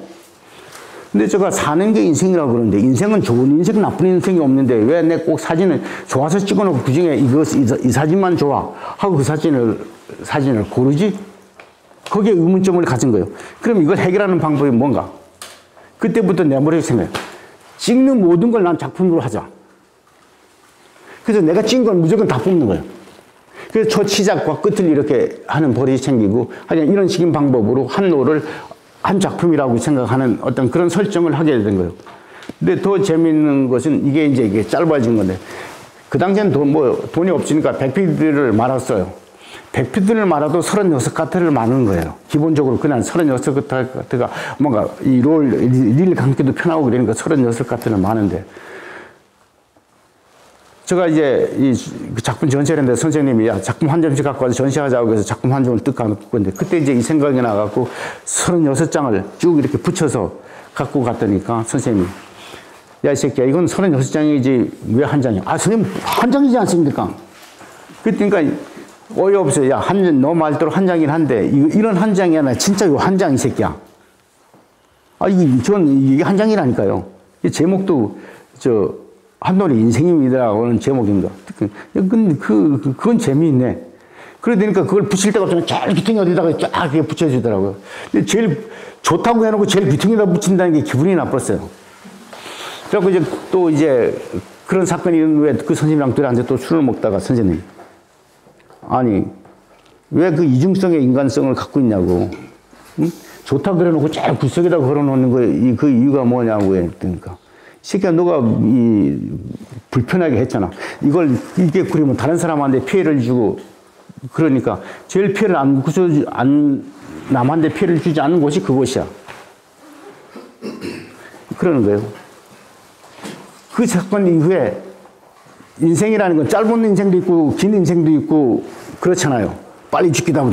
근데 제가 사는 게 인생이라고 그러는데 인생은 좋은 인생, 나쁜 인생이 없는데 왜 내 꼭 사진을 좋아서 찍어놓고 그중에 이 사진만 좋아 하고 그 사진을 고르지? 거기에 의문점을 가진 거예요. 그럼 이걸 해결하는 방법이 뭔가? 그때부터 내 머리에 생겨요. 찍는 모든 걸 난 작품으로 하자. 그래서 내가 찍은 건 무조건 다 뽑는 거예요. 그래서 첫 시작과 끝을 이렇게 하는 버릇이 생기고, 하여간 이런 식인 방법으로 한노를 한 작품이라고 생각하는 어떤 그런 설정을 하게 된 거예요. 근데 더 재미있는 것은 이게 짧아진 건데, 그 당시엔 돈이 없으니까 백피디를 말았어요. 100피트를 말아도 36카트를 마는 거예요. 기본적으로 그냥 36카트가 뭔가 릴 감기도 편하고 그러니까 36카트를 마는데, 제가 이제 이 작품 전시를 했는데 선생님이 야, 작품 한 점씩 갖고 와서 전시하자고 해서 작품 한 점을 뜩 갖고 건데, 그때 이제 이 생각이 나갖고 36장을 쭉 이렇게 붙여서 갖고 갔더니까 선생님이 야, 이 새끼야, 이건 36장이지 왜 한 장이야? 아, 선생님 한 장이지 않습니까? 그러니까 어이없어요. 야, 너 말대로 한 장이긴 한데 이런 한 장이 아니라 진짜 요 한 장 이 새끼야. 아, 이게 한 장이라니까요. 이 제목도 한돌의 인생입니다라고는 제목입니다. 근데 그건 재미있네. 그러니까 그걸 붙일 데가 없으면 제일 귀퉁이 어디다가 쫙 붙여주더라고요. 근데 제일 좋다고 해놓고 제일 귀퉁이에다 붙인다는 게 기분이 나빴어요. 그래갖고 이제 그런 사건이 있는데 그 선생님이랑 둘이 앉아 또 술을 먹다가 선생님, 아니, 왜 그 이중성의 인간성을 갖고 있냐고. 응? 좋다고 그래놓고 제일 구석에다 걸어놓는 거, 그 이유가 뭐냐고 했으니까. 새끼야, 너가 불편하게 했잖아. 이게 그리면 다른 사람한테 피해를 주고, 그러니까 제일 피해를 남한테 피해를 주지 않는 곳이 그곳이야. 그러는 거예요. 그 사건 이후에 인생이라는 건 짧은 인생도 있고, 긴 인생도 있고, 그렇잖아요. 빨리 죽기도 하고.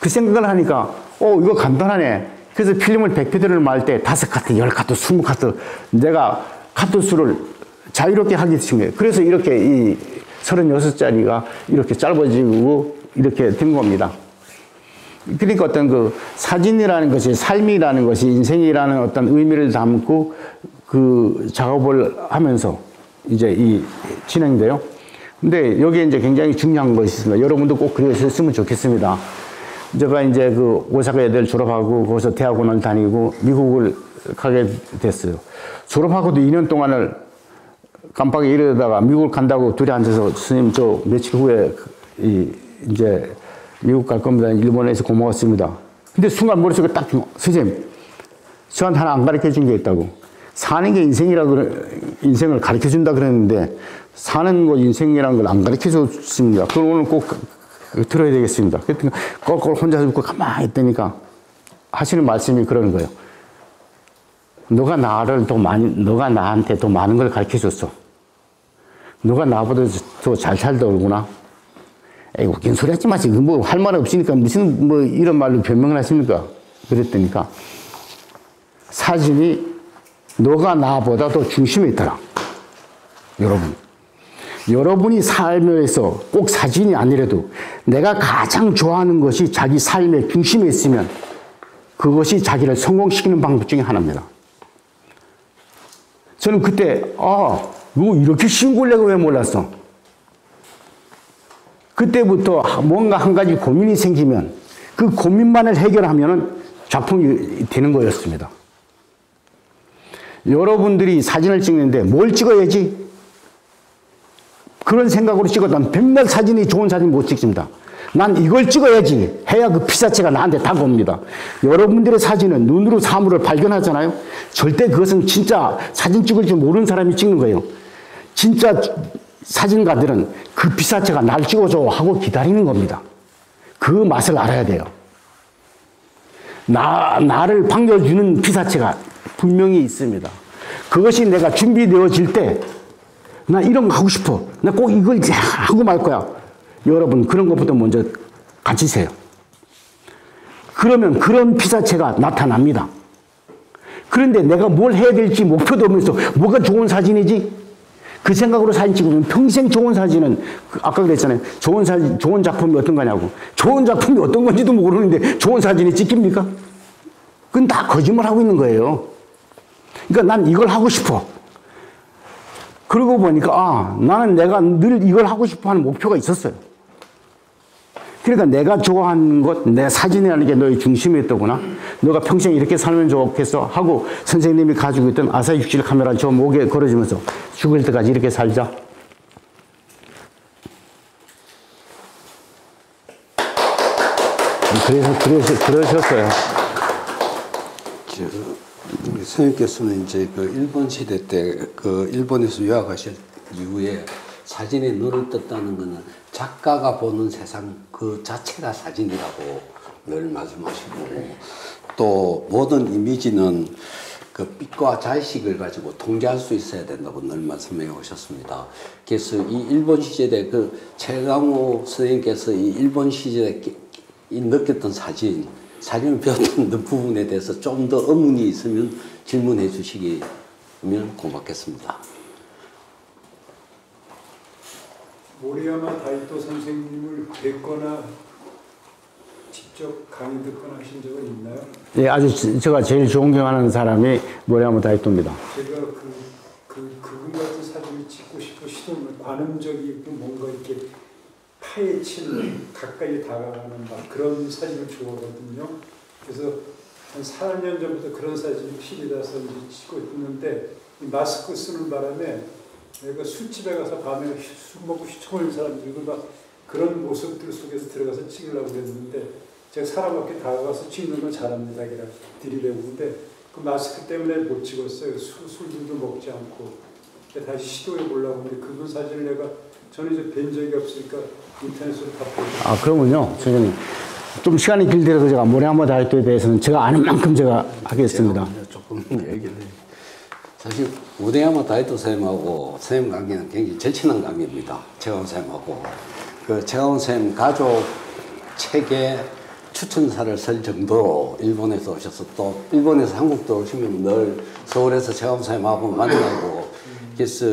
그 생각을 하니까, 이거 간단하네. 그래서 필름을 100피트를 말 때 5카트, 10카트, 20카트, 내가 카트 수를 자유롭게 하게 된 거예요. 그래서 이렇게 이 36짜리가 이렇게 짧아지고 이렇게 된 겁니다. 그러니까 어떤 그 사진이라는 것이, 삶이라는 것이, 인생이라는 어떤 의미를 담고 그 작업을 하면서 이제 진행돼요. 근데 여기에 이제 굉장히 중요한 것이 있습니다. 여러분도 꼭 그랬으면 좋겠습니다. 제가 이제 그 오사카 애들 졸업하고 거기서 대학원을 다니고 미국을 가게 됐어요. 졸업하고도 2년 동안을 깜빡이 이러다가 미국을 간다고 둘이 앉아서 스님 저 며칠 후에 이제 미국 갈 겁니다. 일본에서 고마웠습니다. 근데 순간 머릿속에 딱 선생님 저한테 하나 안 가르쳐 준 게 있다고. 사는 게 인생을 가르쳐 준다 그랬는데 사는 거 인생이라는 걸 안 가르쳐 줬습니다. 그걸 오늘 꼭 들어야 되겠습니다. 그랬더니 꼴꼴 혼자서 듣고 가만히 있다니까 하시는 말씀이 그러는 거예요. 너가 나한테 더 많은 걸 가르쳐 줬어. 너가 나보다 더 잘 살더구나. 에이, 웃긴 소리 하지 마세요. 뭐 할 말 없으니까 무슨 뭐 이런 말로 변명을 하십니까? 그랬더니까 사진이 너가 나보다 더 중심에 있더라. 여러분이 삶에서 꼭 사진이 아니라도 내가 가장 좋아하는 것이 자기 삶의 중심에 있으면 그것이 자기를 성공시키는 방법 중에 하나입니다. 저는 그때 이거 이렇게 쉬운 걸 내가 왜 몰랐어? 그때부터 뭔가 한 가지 고민이 생기면 그 고민만을 해결하면 작품이 되는 거였습니다. 여러분들이 사진을 찍는데 뭘 찍어야지? 그런 생각으로 찍었다면 백날 사진이 좋은 사진 못 찍습니다. 난 이걸 찍어야지 해야 그 피사체가 나한테 다가옵니다. 여러분들의 사진은 눈으로 사물을 발견하잖아요. 절대 그것은 진짜 사진 찍을 줄 모르는 사람이 찍는 거예요. 진짜 사진가들은 그 피사체가 날 찍어줘 하고 기다리는 겁니다. 그 맛을 알아야 돼요. 나를 반겨주는 피사체가 분명히 있습니다. 그것이 내가 준비되어질 때 나 이런 거 하고 싶어. 나 꼭 이걸 하고 말 거야. 여러분 그런 것부터 먼저 가지세요. 그러면 그런 피사체가 나타납니다. 그런데 내가 뭘 해야 될지 목표도 없으면서 뭐가 좋은 사진이지? 그 생각으로 사진 찍으면 평생 좋은 사진은 아까 그랬잖아요. 좋은 작품이 어떤 거냐고. 좋은 작품이 어떤 건지도 모르는데 좋은 사진이 찍힙니까? 그건 다 거짓말하고 있는 거예요. 그러니까 난 이걸 하고 싶어. 그러고 보니까 나는 내가 늘 이걸 하고 싶어 하는 목표가 있었어요. 그러니까 내가 좋아하는 것, 내 사진이라는 게 너의 중심에 있더구나. 너가 평생 이렇게 살면 좋겠어 하고 선생님이 가지고 있던 아사67 카메라 저 목에 걸어주면서 죽을 때까지 이렇게 살자. 그러셨어요. 선생님께서는 이제 그 일본 시대 때 그 일본에서 유학하실 이후에 사진에 눈을 떴다는 것은 작가가 보는 세상 그 자체가 사진이라고 늘 말씀하시고 또 모든 이미지는 그 빛과 자의식을 가지고 통제할 수 있어야 된다고 늘 말씀해 오셨습니다. 그래서 이 일본 시절에 그 최강호 선생님께서 이 일본 시절에 느꼈던 사진을 배웠던 부분에 대해서 좀 더 의문이 있으면 질문해 주시면 고맙겠습니다. 모리야마 다이토 선생님을 뵙거나 직접 강의 듣거나 하신 적은 있나요? 예, 아주 제가 제일 존경하는 사람이 모리야마 다이토입니다. 제가 그분 같은 사진을 찍고 싶어 시도는 관음적이고 뭔가 이렇게 파헤치는 가까이 다가가는 막 그런 사진을 좋아하거든요. 그래서 한 4년 전부터 그런 사진이 필이 나서 이제 찍고 있는데 마스크 쓰는 바람에 내가 술집에 가서 밤에 술 먹고 휘청거리는 사람들과 막 그런 모습들 속에서 들어가서 찍으려고 그랬는데 제가 사람 앞에 다가가서 찍는 걸 잘합니다. 그냥 들이대고는데 그 마스크 때문에 못 찍었어요. 술들도 먹지 않고 다시 시도해 보려고 하는데 그분 사진을 내가 저는 이제 뵌 적이 없으니까 인터넷으로 다 보고. 아, 그러면요, 선생님. 좀 시간이 길더라도 제가 모리야마 다이토에 대해서는 제가 아는 만큼 제가 하겠습니다. 조금 얘기를 해요. 사실 모리야마 다이토 선생님하고 선생님 관계는 굉장히 절친한 관계입니다. 최강호 선생님하고. 그 최강호 선생님 가족 책에 추천사를 쓸 정도로 일본에서 오셔서 또 일본에서 한국 들어오시면 늘 서울에서 최강호 선생님하고 만나고 그래서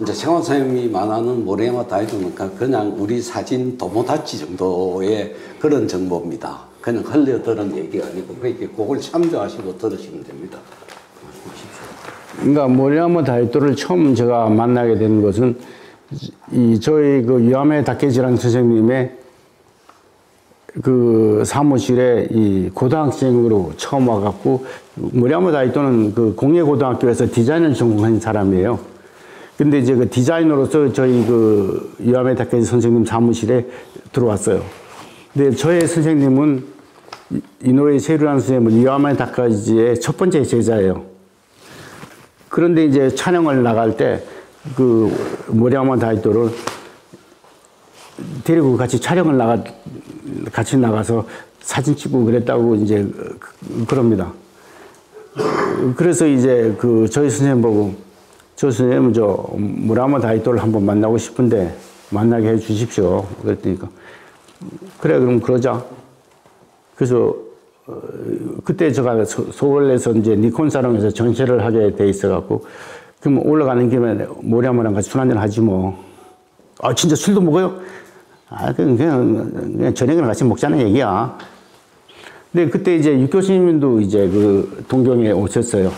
이제 최강호 선생님이 말하는 모리야마 다이토는 그냥 우리 사진 도모다치 정도의 그런 정보입니다. 그냥 흘려들은 얘기가 아니고 그렇게 그걸 참조하시고 들으시면 됩니다. 그러니까 모리야마 다이토를 처음 제가 만나게 된 것은 저희 그 유아메 다케지라는 선생님의 그 사무실에 이 고등학생으로 처음 와갖고 모리야마 다이토는 그 공예고등학교에서 디자인을 전공한 사람이에요. 근데 이제 그 디자이너로서 저희 그 유아메 다케지 선생님 사무실에 들어왔어요. 근데 저의 선생님은 이노에 세루라는 선생님은 유아메 다케지의 첫 번째 제자예요. 그런데 이제 촬영을 나갈 때 그 모리야마 다이토를 데리고 같이 같이 나가서 사진 찍고 그랬다고 이제 그럽니다. 그래서 이제 그 저희 선생님 보고 저 선생님은 저 모리야마 다이토를 한번 만나고 싶은데 만나게 해 주십시오. 그랬더니 그래 그럼 그러자. 그래서 그때 제가 서울에서 이제 니콘 사롱에서 전시를 하게 돼 있어갖고 그럼 올라가는 김에 모리야마랑 같이 술 한잔 하지 뭐. 아 진짜 술도 먹어요? 아 그냥 저녁에 같이 먹자는 얘기야. 근데 그때 이제 육 교수님도 이제 그 동경에 오셨어요.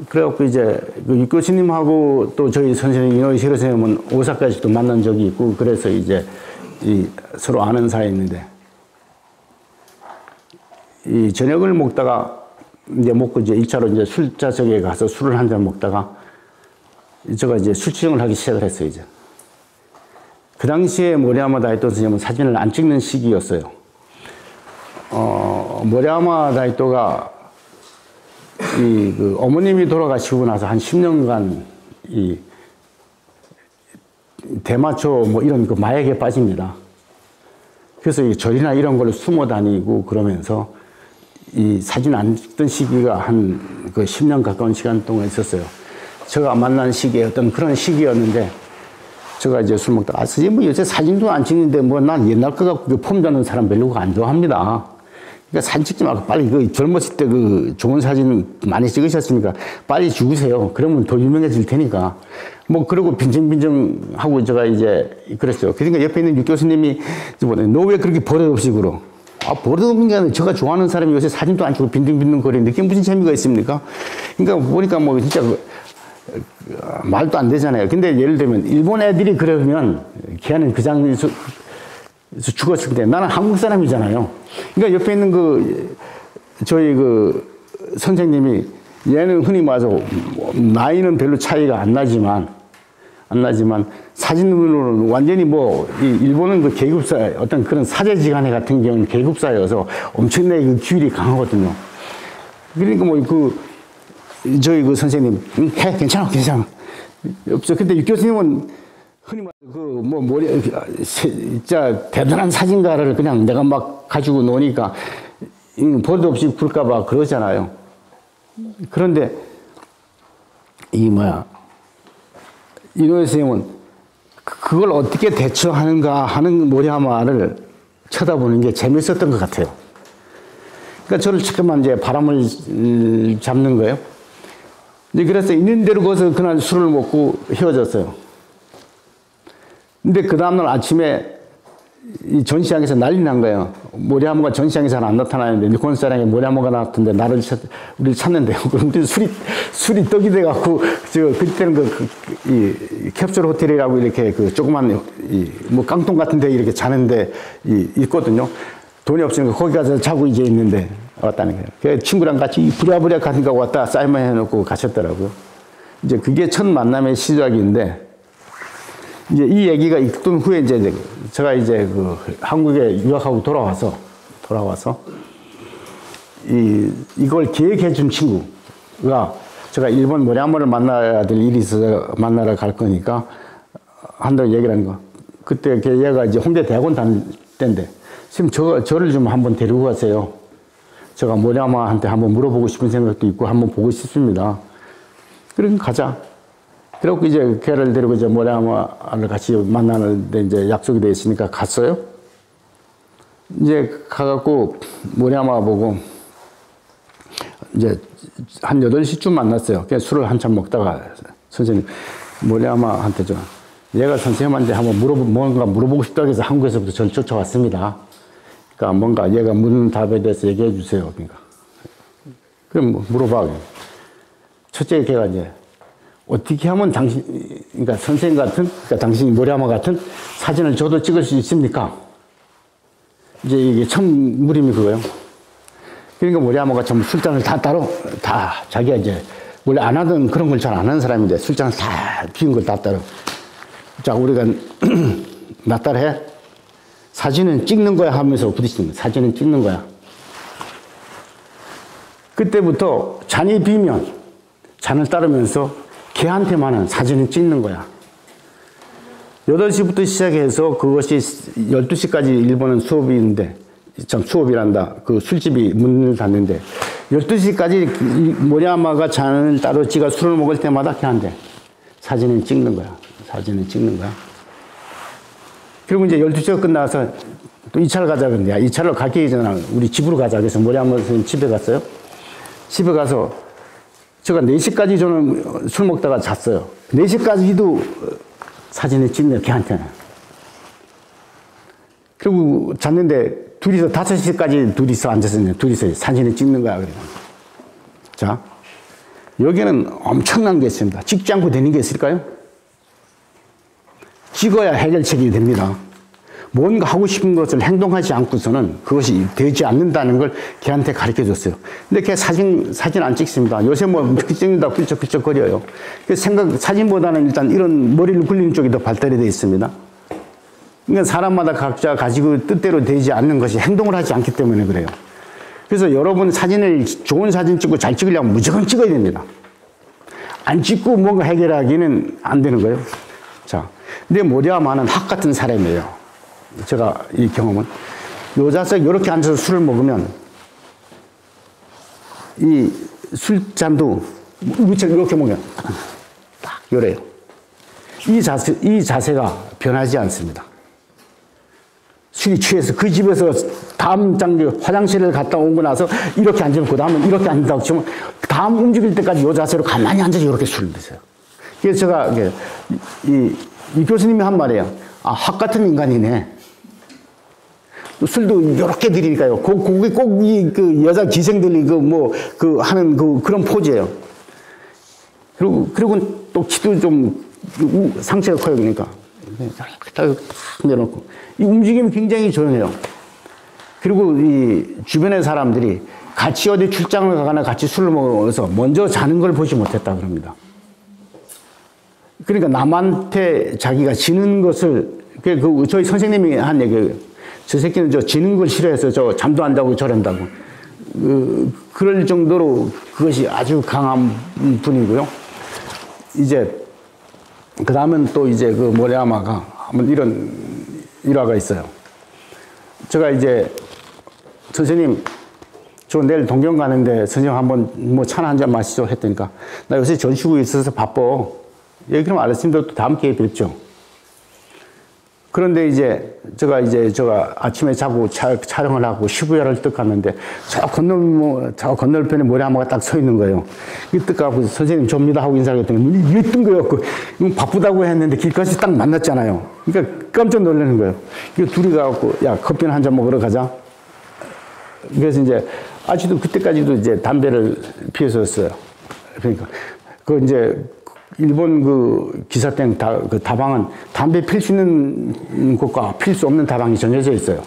그래갖고 이제 그 육 교수님하고 또 저희 선생님 이노이 시로 선생님은 오사카에서도 만난 적이 있고 그래서 이제 서로 아는 사이였는데 이 저녁을 먹다가 이제 먹고 이제 2차로 이제 술자석에 가서 술을 한 잔 먹다가 제가 이제 술취정을 하기 시작을 했어요, 이제. 그 당시에 모리야마 다이토 선생님은 사진을 안 찍는 시기였어요. 모리야마 다이토가 그 어머님이 돌아가시고 나서 한 10년간 이 대마초 뭐 이런 그 마약에 빠집니다. 그래서 이 절이나 이런 걸 숨어 다니고 그러면서 이 사진 안 찍던 시기가 한 그 10년 가까운 시간 동안 있었어요. 제가 만난 시기에 어떤 그런 시기였는데 제가 이제 술 먹다가 선생님 뭐 요새 사진도 안 찍는데 뭐 난 옛날 거 갖고 폼 잡는 사람 별로 안 좋아합니다. 그러니까 사진 찍지 말고 빨리 그 젊었을 때 그 좋은 사진 많이 찍으셨으니까 빨리 죽으세요. 그러면 더 유명해질 테니까. 뭐 그러고 빈정빈정 하고 제가 이제 그랬어요. 그러니까 옆에 있는 육 교수님이 너 왜 그렇게 버릇없이 굴어? 아, 버릇없는 게 아니라 제가 좋아하는 사람이 요새 사진도 안 찍고 빈둥빈둥 거리는데 그게 무슨 재미가 있습니까? 그러니까 보니까 뭐 진짜 말도 안 되잖아요. 근데 예를 들면 일본 애들이 그러면 걔는 그 장면에서 죽었을 때 나는 한국 사람이잖아요. 그러니까 옆에 있는 저희 선생님이 얘는 흔히 말해서 나이는 별로 차이가 안 나지만 사진으로는 완전히 일본은 그 계급사, 어떤 그런 사제지간에 같은 경우는 계급사여서 엄청나게 그 규율이 강하거든요. 그러니까 저희 선생님, 괜찮아. 없어. 근데 육 교수님은 흔히 말해 진짜 대단한 사진가를 그냥 내가 막 가지고 노니까 볼도 없이 굴까봐 그러잖아요. 그런데 이노예 선생님은 그걸 어떻게 대처하는가 하는 모리야마를 쳐다보는 게 재밌었던 것 같아요. 그러니까 저를 잠깐만 이제 바람을 잡는 거예요. 이제 그래서 있는 대로 거기서 그날 술을 먹고 헤어졌어요. 근데 그 다음날 아침에 이 전시장에서 난리 난 거예요. 모리야마가 전시장에서 안 나타나는데 일본 사람이 모리야마가 나왔던데 우리를 찾는데요. 그럼 우리 술이 떡이 돼갖고 그때는 이 캡슐 호텔이라고 이렇게 그 조그만 뭐 깡통 같은데 이렇게 자는데 있거든요. 돈이 없으니까 거기 가서 자고 이제 있는데 왔다는 거예요. 그 친구랑 같이 부랴부랴 가니까 왔다 사인만 해놓고 가셨더라고요. 이제 그게 첫 만남의 시작인데. 이제 이 얘기가 있던 후에 이제 제가 이제 그 한국에 유학하고 돌아와서 이걸 기획해 준 친구가 제가 일본 모리야마를 만나야 될 일이 있어서 만나러 갈 거니까 한다고 얘기를 한 거. 그때 얘가 이제 홍대 대학원 다닐 때인데 선생님 저를 좀 한번 데리고 가세요. 제가 모리야마한테 한번 물어보고 싶은 생각도 있고 한번 보고 싶습니다. 그럼 가자. 그래갖고 이제 걔를 데리고 이제 모리야마를 같이 만나는데 이제 약속이 돼 있으니까 갔어요. 이제 가갖고 모리야마 보고 이제 한 8시쯤 만났어요. 그냥 술을 한참 먹다가 선생님 모리야마한테 얘가 선생님한테 한번 뭔가 물어보고 싶다고 해서 한국에서부터 저를 쫓아왔습니다. 그러니까 뭔가 얘가 묻는 답에 대해서 얘기해 주세요. 그럼 뭐 물어봐. 첫째 걔가 이제 어떻게 하면 그러니까 선생님 같은, 그러니까 당신이 모리야마 같은 사진을 저도 찍을 수 있습니까? 이제 이게 처음 물음이 그거예요. 그러니까 모리야마가 전부 술잔을 다 자기가 이제 원래 안 하던 그런 걸 잘 안 하는 사람인데 술잔을 다 비운 걸 다 따로. 자, 우리가 나 따라해. 사진은 찍는 거야 하면서 부딪히는 거야. 사진은 찍는 거야. 그때부터 잔이 비면 잔을 따르면서 걔한테만은 사진을 찍는 거야. 8시부터 시작해서 그것이 12시까지 일본은 수업이란다. 그 술집이 문을 닫는데 12시까지 모리야마가 잔을 따로 찍어 술을 먹을 때마다 걔한테 사진을 찍는 거야. 사진을 찍는 거야. 그리고 이제 12시가 끝나서 또 2차를 가자 그러는데 2차로 가기 전에 우리 집으로 가자. 그래서 모리야마 선생님 집에 갔어요. 집에 가서 제가 4시까지 저는 술 먹다가 잤어요. 4시까지도 사진을 찍네요, 걔한테는. 그리고 잤는데 둘이서 5시까지 둘이서 앉았었는데 둘이서 사진을 찍는 거야. 그래서. 자, 여기는 엄청난 게 있습니다. 찍지 않고 되는 게 있을까요? 찍어야 해결책이 됩니다. 뭔가 하고 싶은 것을 행동하지 않고서는 그것이 되지 않는다는 걸 걔한테 가르쳐 줬어요. 근데 걔 사진 안 찍습니다. 요새 뭐 찍는다 훌쩍훌쩍 거려요. 사진보다는 일단 이런 머리를 굴리는 쪽이 더 발달이 되어 있습니다. 그러니까 사람마다 각자 가지고 뜻대로 되지 않는 것이 행동을 하지 않기 때문에 그래요. 그래서 여러분 좋은 사진 찍고 잘 찍으려면 무조건 찍어야 됩니다. 안 찍고 뭔가 해결하기는 안 되는 거예요. 자, 근데 모리야마는 학 같은 사람이에요. 제가 이 경험은 요자석 이렇게 앉아서 술을 먹으면 이 술잔도 이렇게 먹으면 딱 요래요. 이 자세가 변하지 않습니다. 술이 취해서 그 집에서 다음 장기 화장실을 갔다 오고 나서 이렇게 앉으면 그 다음은 이렇게 앉는다고 치면 다음 움직일 때까지 이 자세로 가만히 앉아서 이렇게 술을 드세요. 그래서 제가 이 교수님이 한 말이에요. 아, 학 같은 인간이네. 술도 이렇게 드리니까요. 그게 꼭 그 여자 기생들이 하는 그런 포즈예요. 그리고 또 키도 좀 상체가 커요. 그러니까. 딱 내놓고. 이 움직임이 굉장히 조용해요. 그리고 이 주변의 사람들이 같이 어디 출장을 가거나 같이 술을 먹어서 먼저 자는 걸 보지 못했다 그럽니다. 그러니까 남한테 자기가 지는 것을, 저희 선생님이 한 얘기예요. 저 새끼는 지는 걸 싫어해서 잠도 안 자고 저런다고. 그럴 정도로 그것이 아주 강한 분이고요. 이제 그 다음은 또 이제 그 모래아마가 한번 이런 일화가 있어요. 제가 이제 선생님, 저 내일 동경 가는데 선생님 한번 뭐 차나 한잔 마시죠 했더니까 나 요새 전시국에 있어서 바빠. 예, 그럼 알았습니다. 또 다음 기회에 뵙죠. 그런데 이제 제가 아침에 자고 촬영을 하고 시부야를 뜩 갔는데 저 건널편에 모래아마가 딱 서 있는 거예요. 이뜩 가고 선생님 접니다 하고 인사를 했더니 눈이 위에 뜬 거예요. 바쁘다고 했는데 길까지 딱 만났잖아요. 그러니까 깜짝 놀라는 거예요. 이 둘이 가고 야 커피나 한잔 먹으러 가자. 그래서 이제 아직도 그때까지도 이제 담배를 피웠었어요. 그러니까 그 이제 일본 그 기사땡 그 다방은 담배 필 수 있는 곳과 필 수 없는 다방이 정해져 있어요.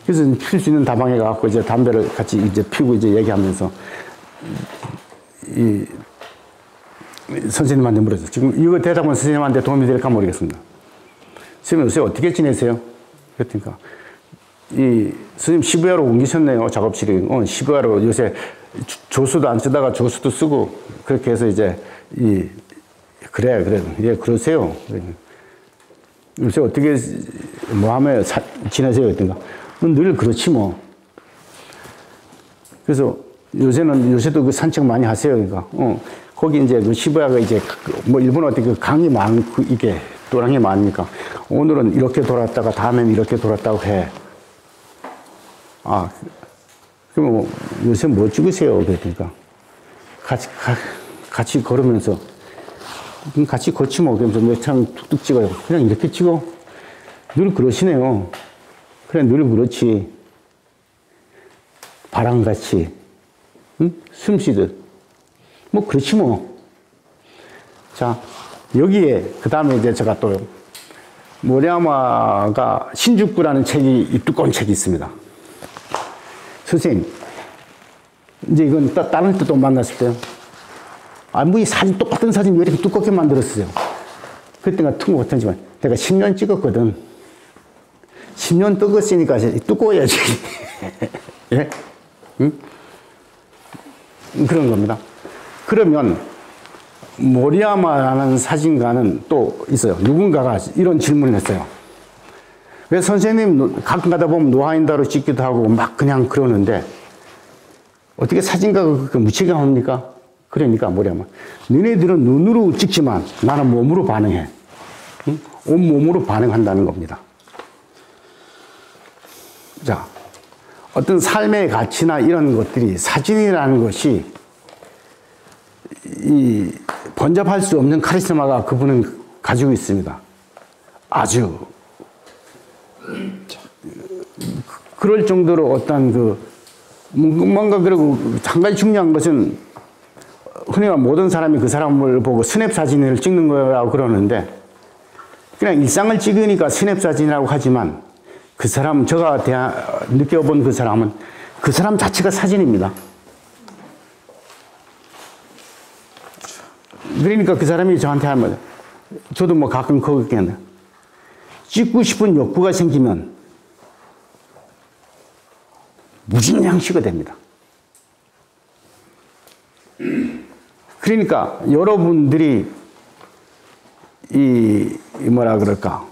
그래서 필 수 있는 다방에 가서 이제 담배를 같이 이제 피우고 이제 얘기하면서 이 선생님한테 물었어요. 지금 이거 대답은 선생님한테 도움이 될까 모르겠습니다. 선생님 요새 어떻게 지내세요? 그랬더니까 이 선생님 시부야로 옮기셨네요. 작업실이. 시부야로 요새 조수도 안 쓰다가 조수도 쓰고 그렇게 해서 이제 그래. 예, 그러세요. 요새 어떻게, 뭐 하며 지내세요? 했던가. 늘 그렇지 뭐. 그래서 요새도 그 산책 많이 하세요. 그러니까. 거기 이제 그 시부야가 이제 뭐 일본 어떻게 그 강이 많고 이게 도랑이 많으니까 오늘은 이렇게 돌았다가 다음엔 이렇게 돌았다고 해. 아, 그럼 뭐 요새 뭐 찍으세요? 그랬더니까. 같이 걸으면서 같이 걷지 뭐. 그러면서 몇 장 툭툭 찍어요. 그냥 이렇게 찍어. 늘 그러시네요. 그래, 늘 그렇지. 바람같이. 응? 숨 쉬듯. 뭐, 그렇지 뭐. 자, 여기에, 그 다음에 이제 제가 또, 모래아마가 신주쿠라는 책이, 이 두꺼운 책이 있습니다. 선생님, 이제 이건 다른 때 또 만났을 때요. 뭐 이 사진, 똑같은 사진 왜 이렇게 두껍게 만들었어요? 그때가 퉁고 같았지만, 내가 10년 찍었거든. 10년 찍었으니까 두꺼워야지. 예? 응? 그런 겁니다. 그러면, 모리야마라는 사진가는 또 있어요. 누군가가 이런 질문을 했어요. 왜 선생님 가끔 가다 보면 노하인다로 찍기도 하고 막 그냥 그러는데, 어떻게 사진가가 그렇게 무책임합니까? 그러니까 뭐냐면 너네들은 눈으로 찍지만 나는 몸으로 반응해. 응? 온몸으로 반응한다는 겁니다. 자, 어떤 삶의 가치나 이런 것들이 사진이라는 것이 이 번잡할 수 없는 카리스마가 그분은 가지고 있습니다. 아주 그럴 정도로 어떤 그 뭔가 그리고 한 가지 중요한 것은 흔히 모든 사람이 그 사람을 보고 스냅 사진을 찍는 거라고 그러는데 그냥 일상을 찍으니까 스냅 사진이라고 하지만 그 사람, 제가 느껴본 그 사람은 그 사람 자체가 사진입니다. 그러니까 그 사람이 저한테 하면 저도 뭐 가끔 그렇게 찍고 싶은 욕구가 생기면 무진장치가 됩니다. 그러니까 여러분들이 뭐라 그럴까,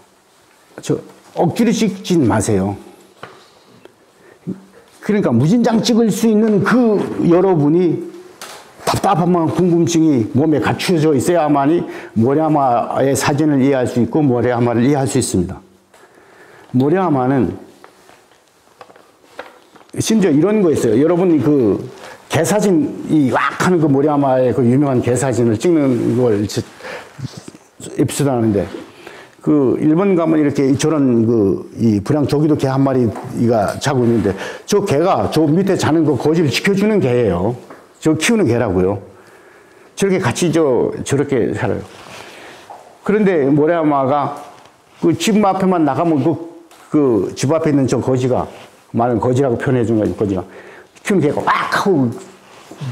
억지로 찍진 마세요. 그러니까 무진장 찍을 수 있는 그 여러분이 답답한 궁금증이 몸에 갖추어져 있어야만이 모래아마의 사진을 이해할 수 있고 모래아마를 이해할 수 있습니다. 모래아마는 심지어 이런 거 있어요. 여러분이 그 개사진, 이 왁 하는 그 모래아마의 그 유명한 개사진을 찍는 걸 에피소드 하는데, 그 일본 가면 이렇게 저런 이 불량 조기도 개 한 마리가 자고 있는데, 저 개가 저 밑에 자는 거 거지를 지켜주는 개예요. 저 키우는 개라고요. 저렇게 같이 저렇게 살아요. 그런데 모래아마가 그 집 앞에만 나가면 그 집 앞에 있는 저 거지가, 말은 거지라고 표현해 준 거지, 거지가. 키우는 개가 왁 하고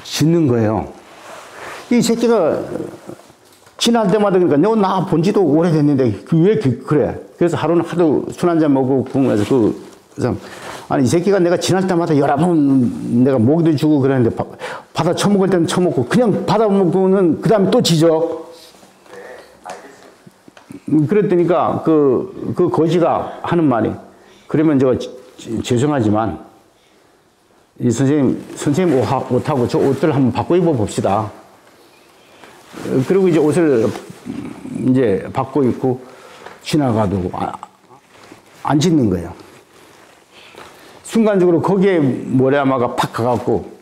짖는 거예요. 이 새끼가 지날 때마다 그러니까 너 나 본 지도 오래됐는데 왜 그래? 그래서 하루는 하도 술 한잔 먹고 궁금해서 아니 이 새끼가 내가 지날 때마다 여러 번 내가 모기도 주고 그랬는데 받아 처먹을 때는 처먹고 그냥 받아 먹고는 그 다음에 또 짖어. 그랬더니까 그 거지가 하는 말이, 그러면 제가 죄송하지만 이 선생님 옷하고 저 옷들 한번 바꿔 입어 봅시다. 그리고 이제 옷을 이제 바꿔 입고 지나가도 안 짖는 거예요. 순간적으로 거기에 모래아마가 팍 가갖고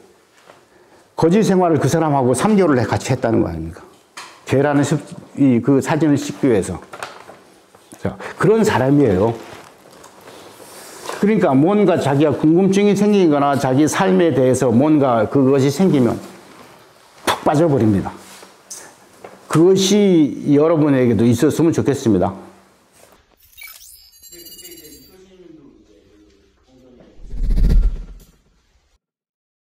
거지 생활을 그 사람하고 3개월을 같이 했다는 거 아닙니까? 걔라는 그 사진을 찍기 위해서. 그런 사람이에요. 그러니까 뭔가 자기가 궁금증이 생기거나 자기 삶에 대해서 뭔가 그것이 생기면 푹 빠져버립니다. 그것이 여러분에게도 있었으면 좋겠습니다.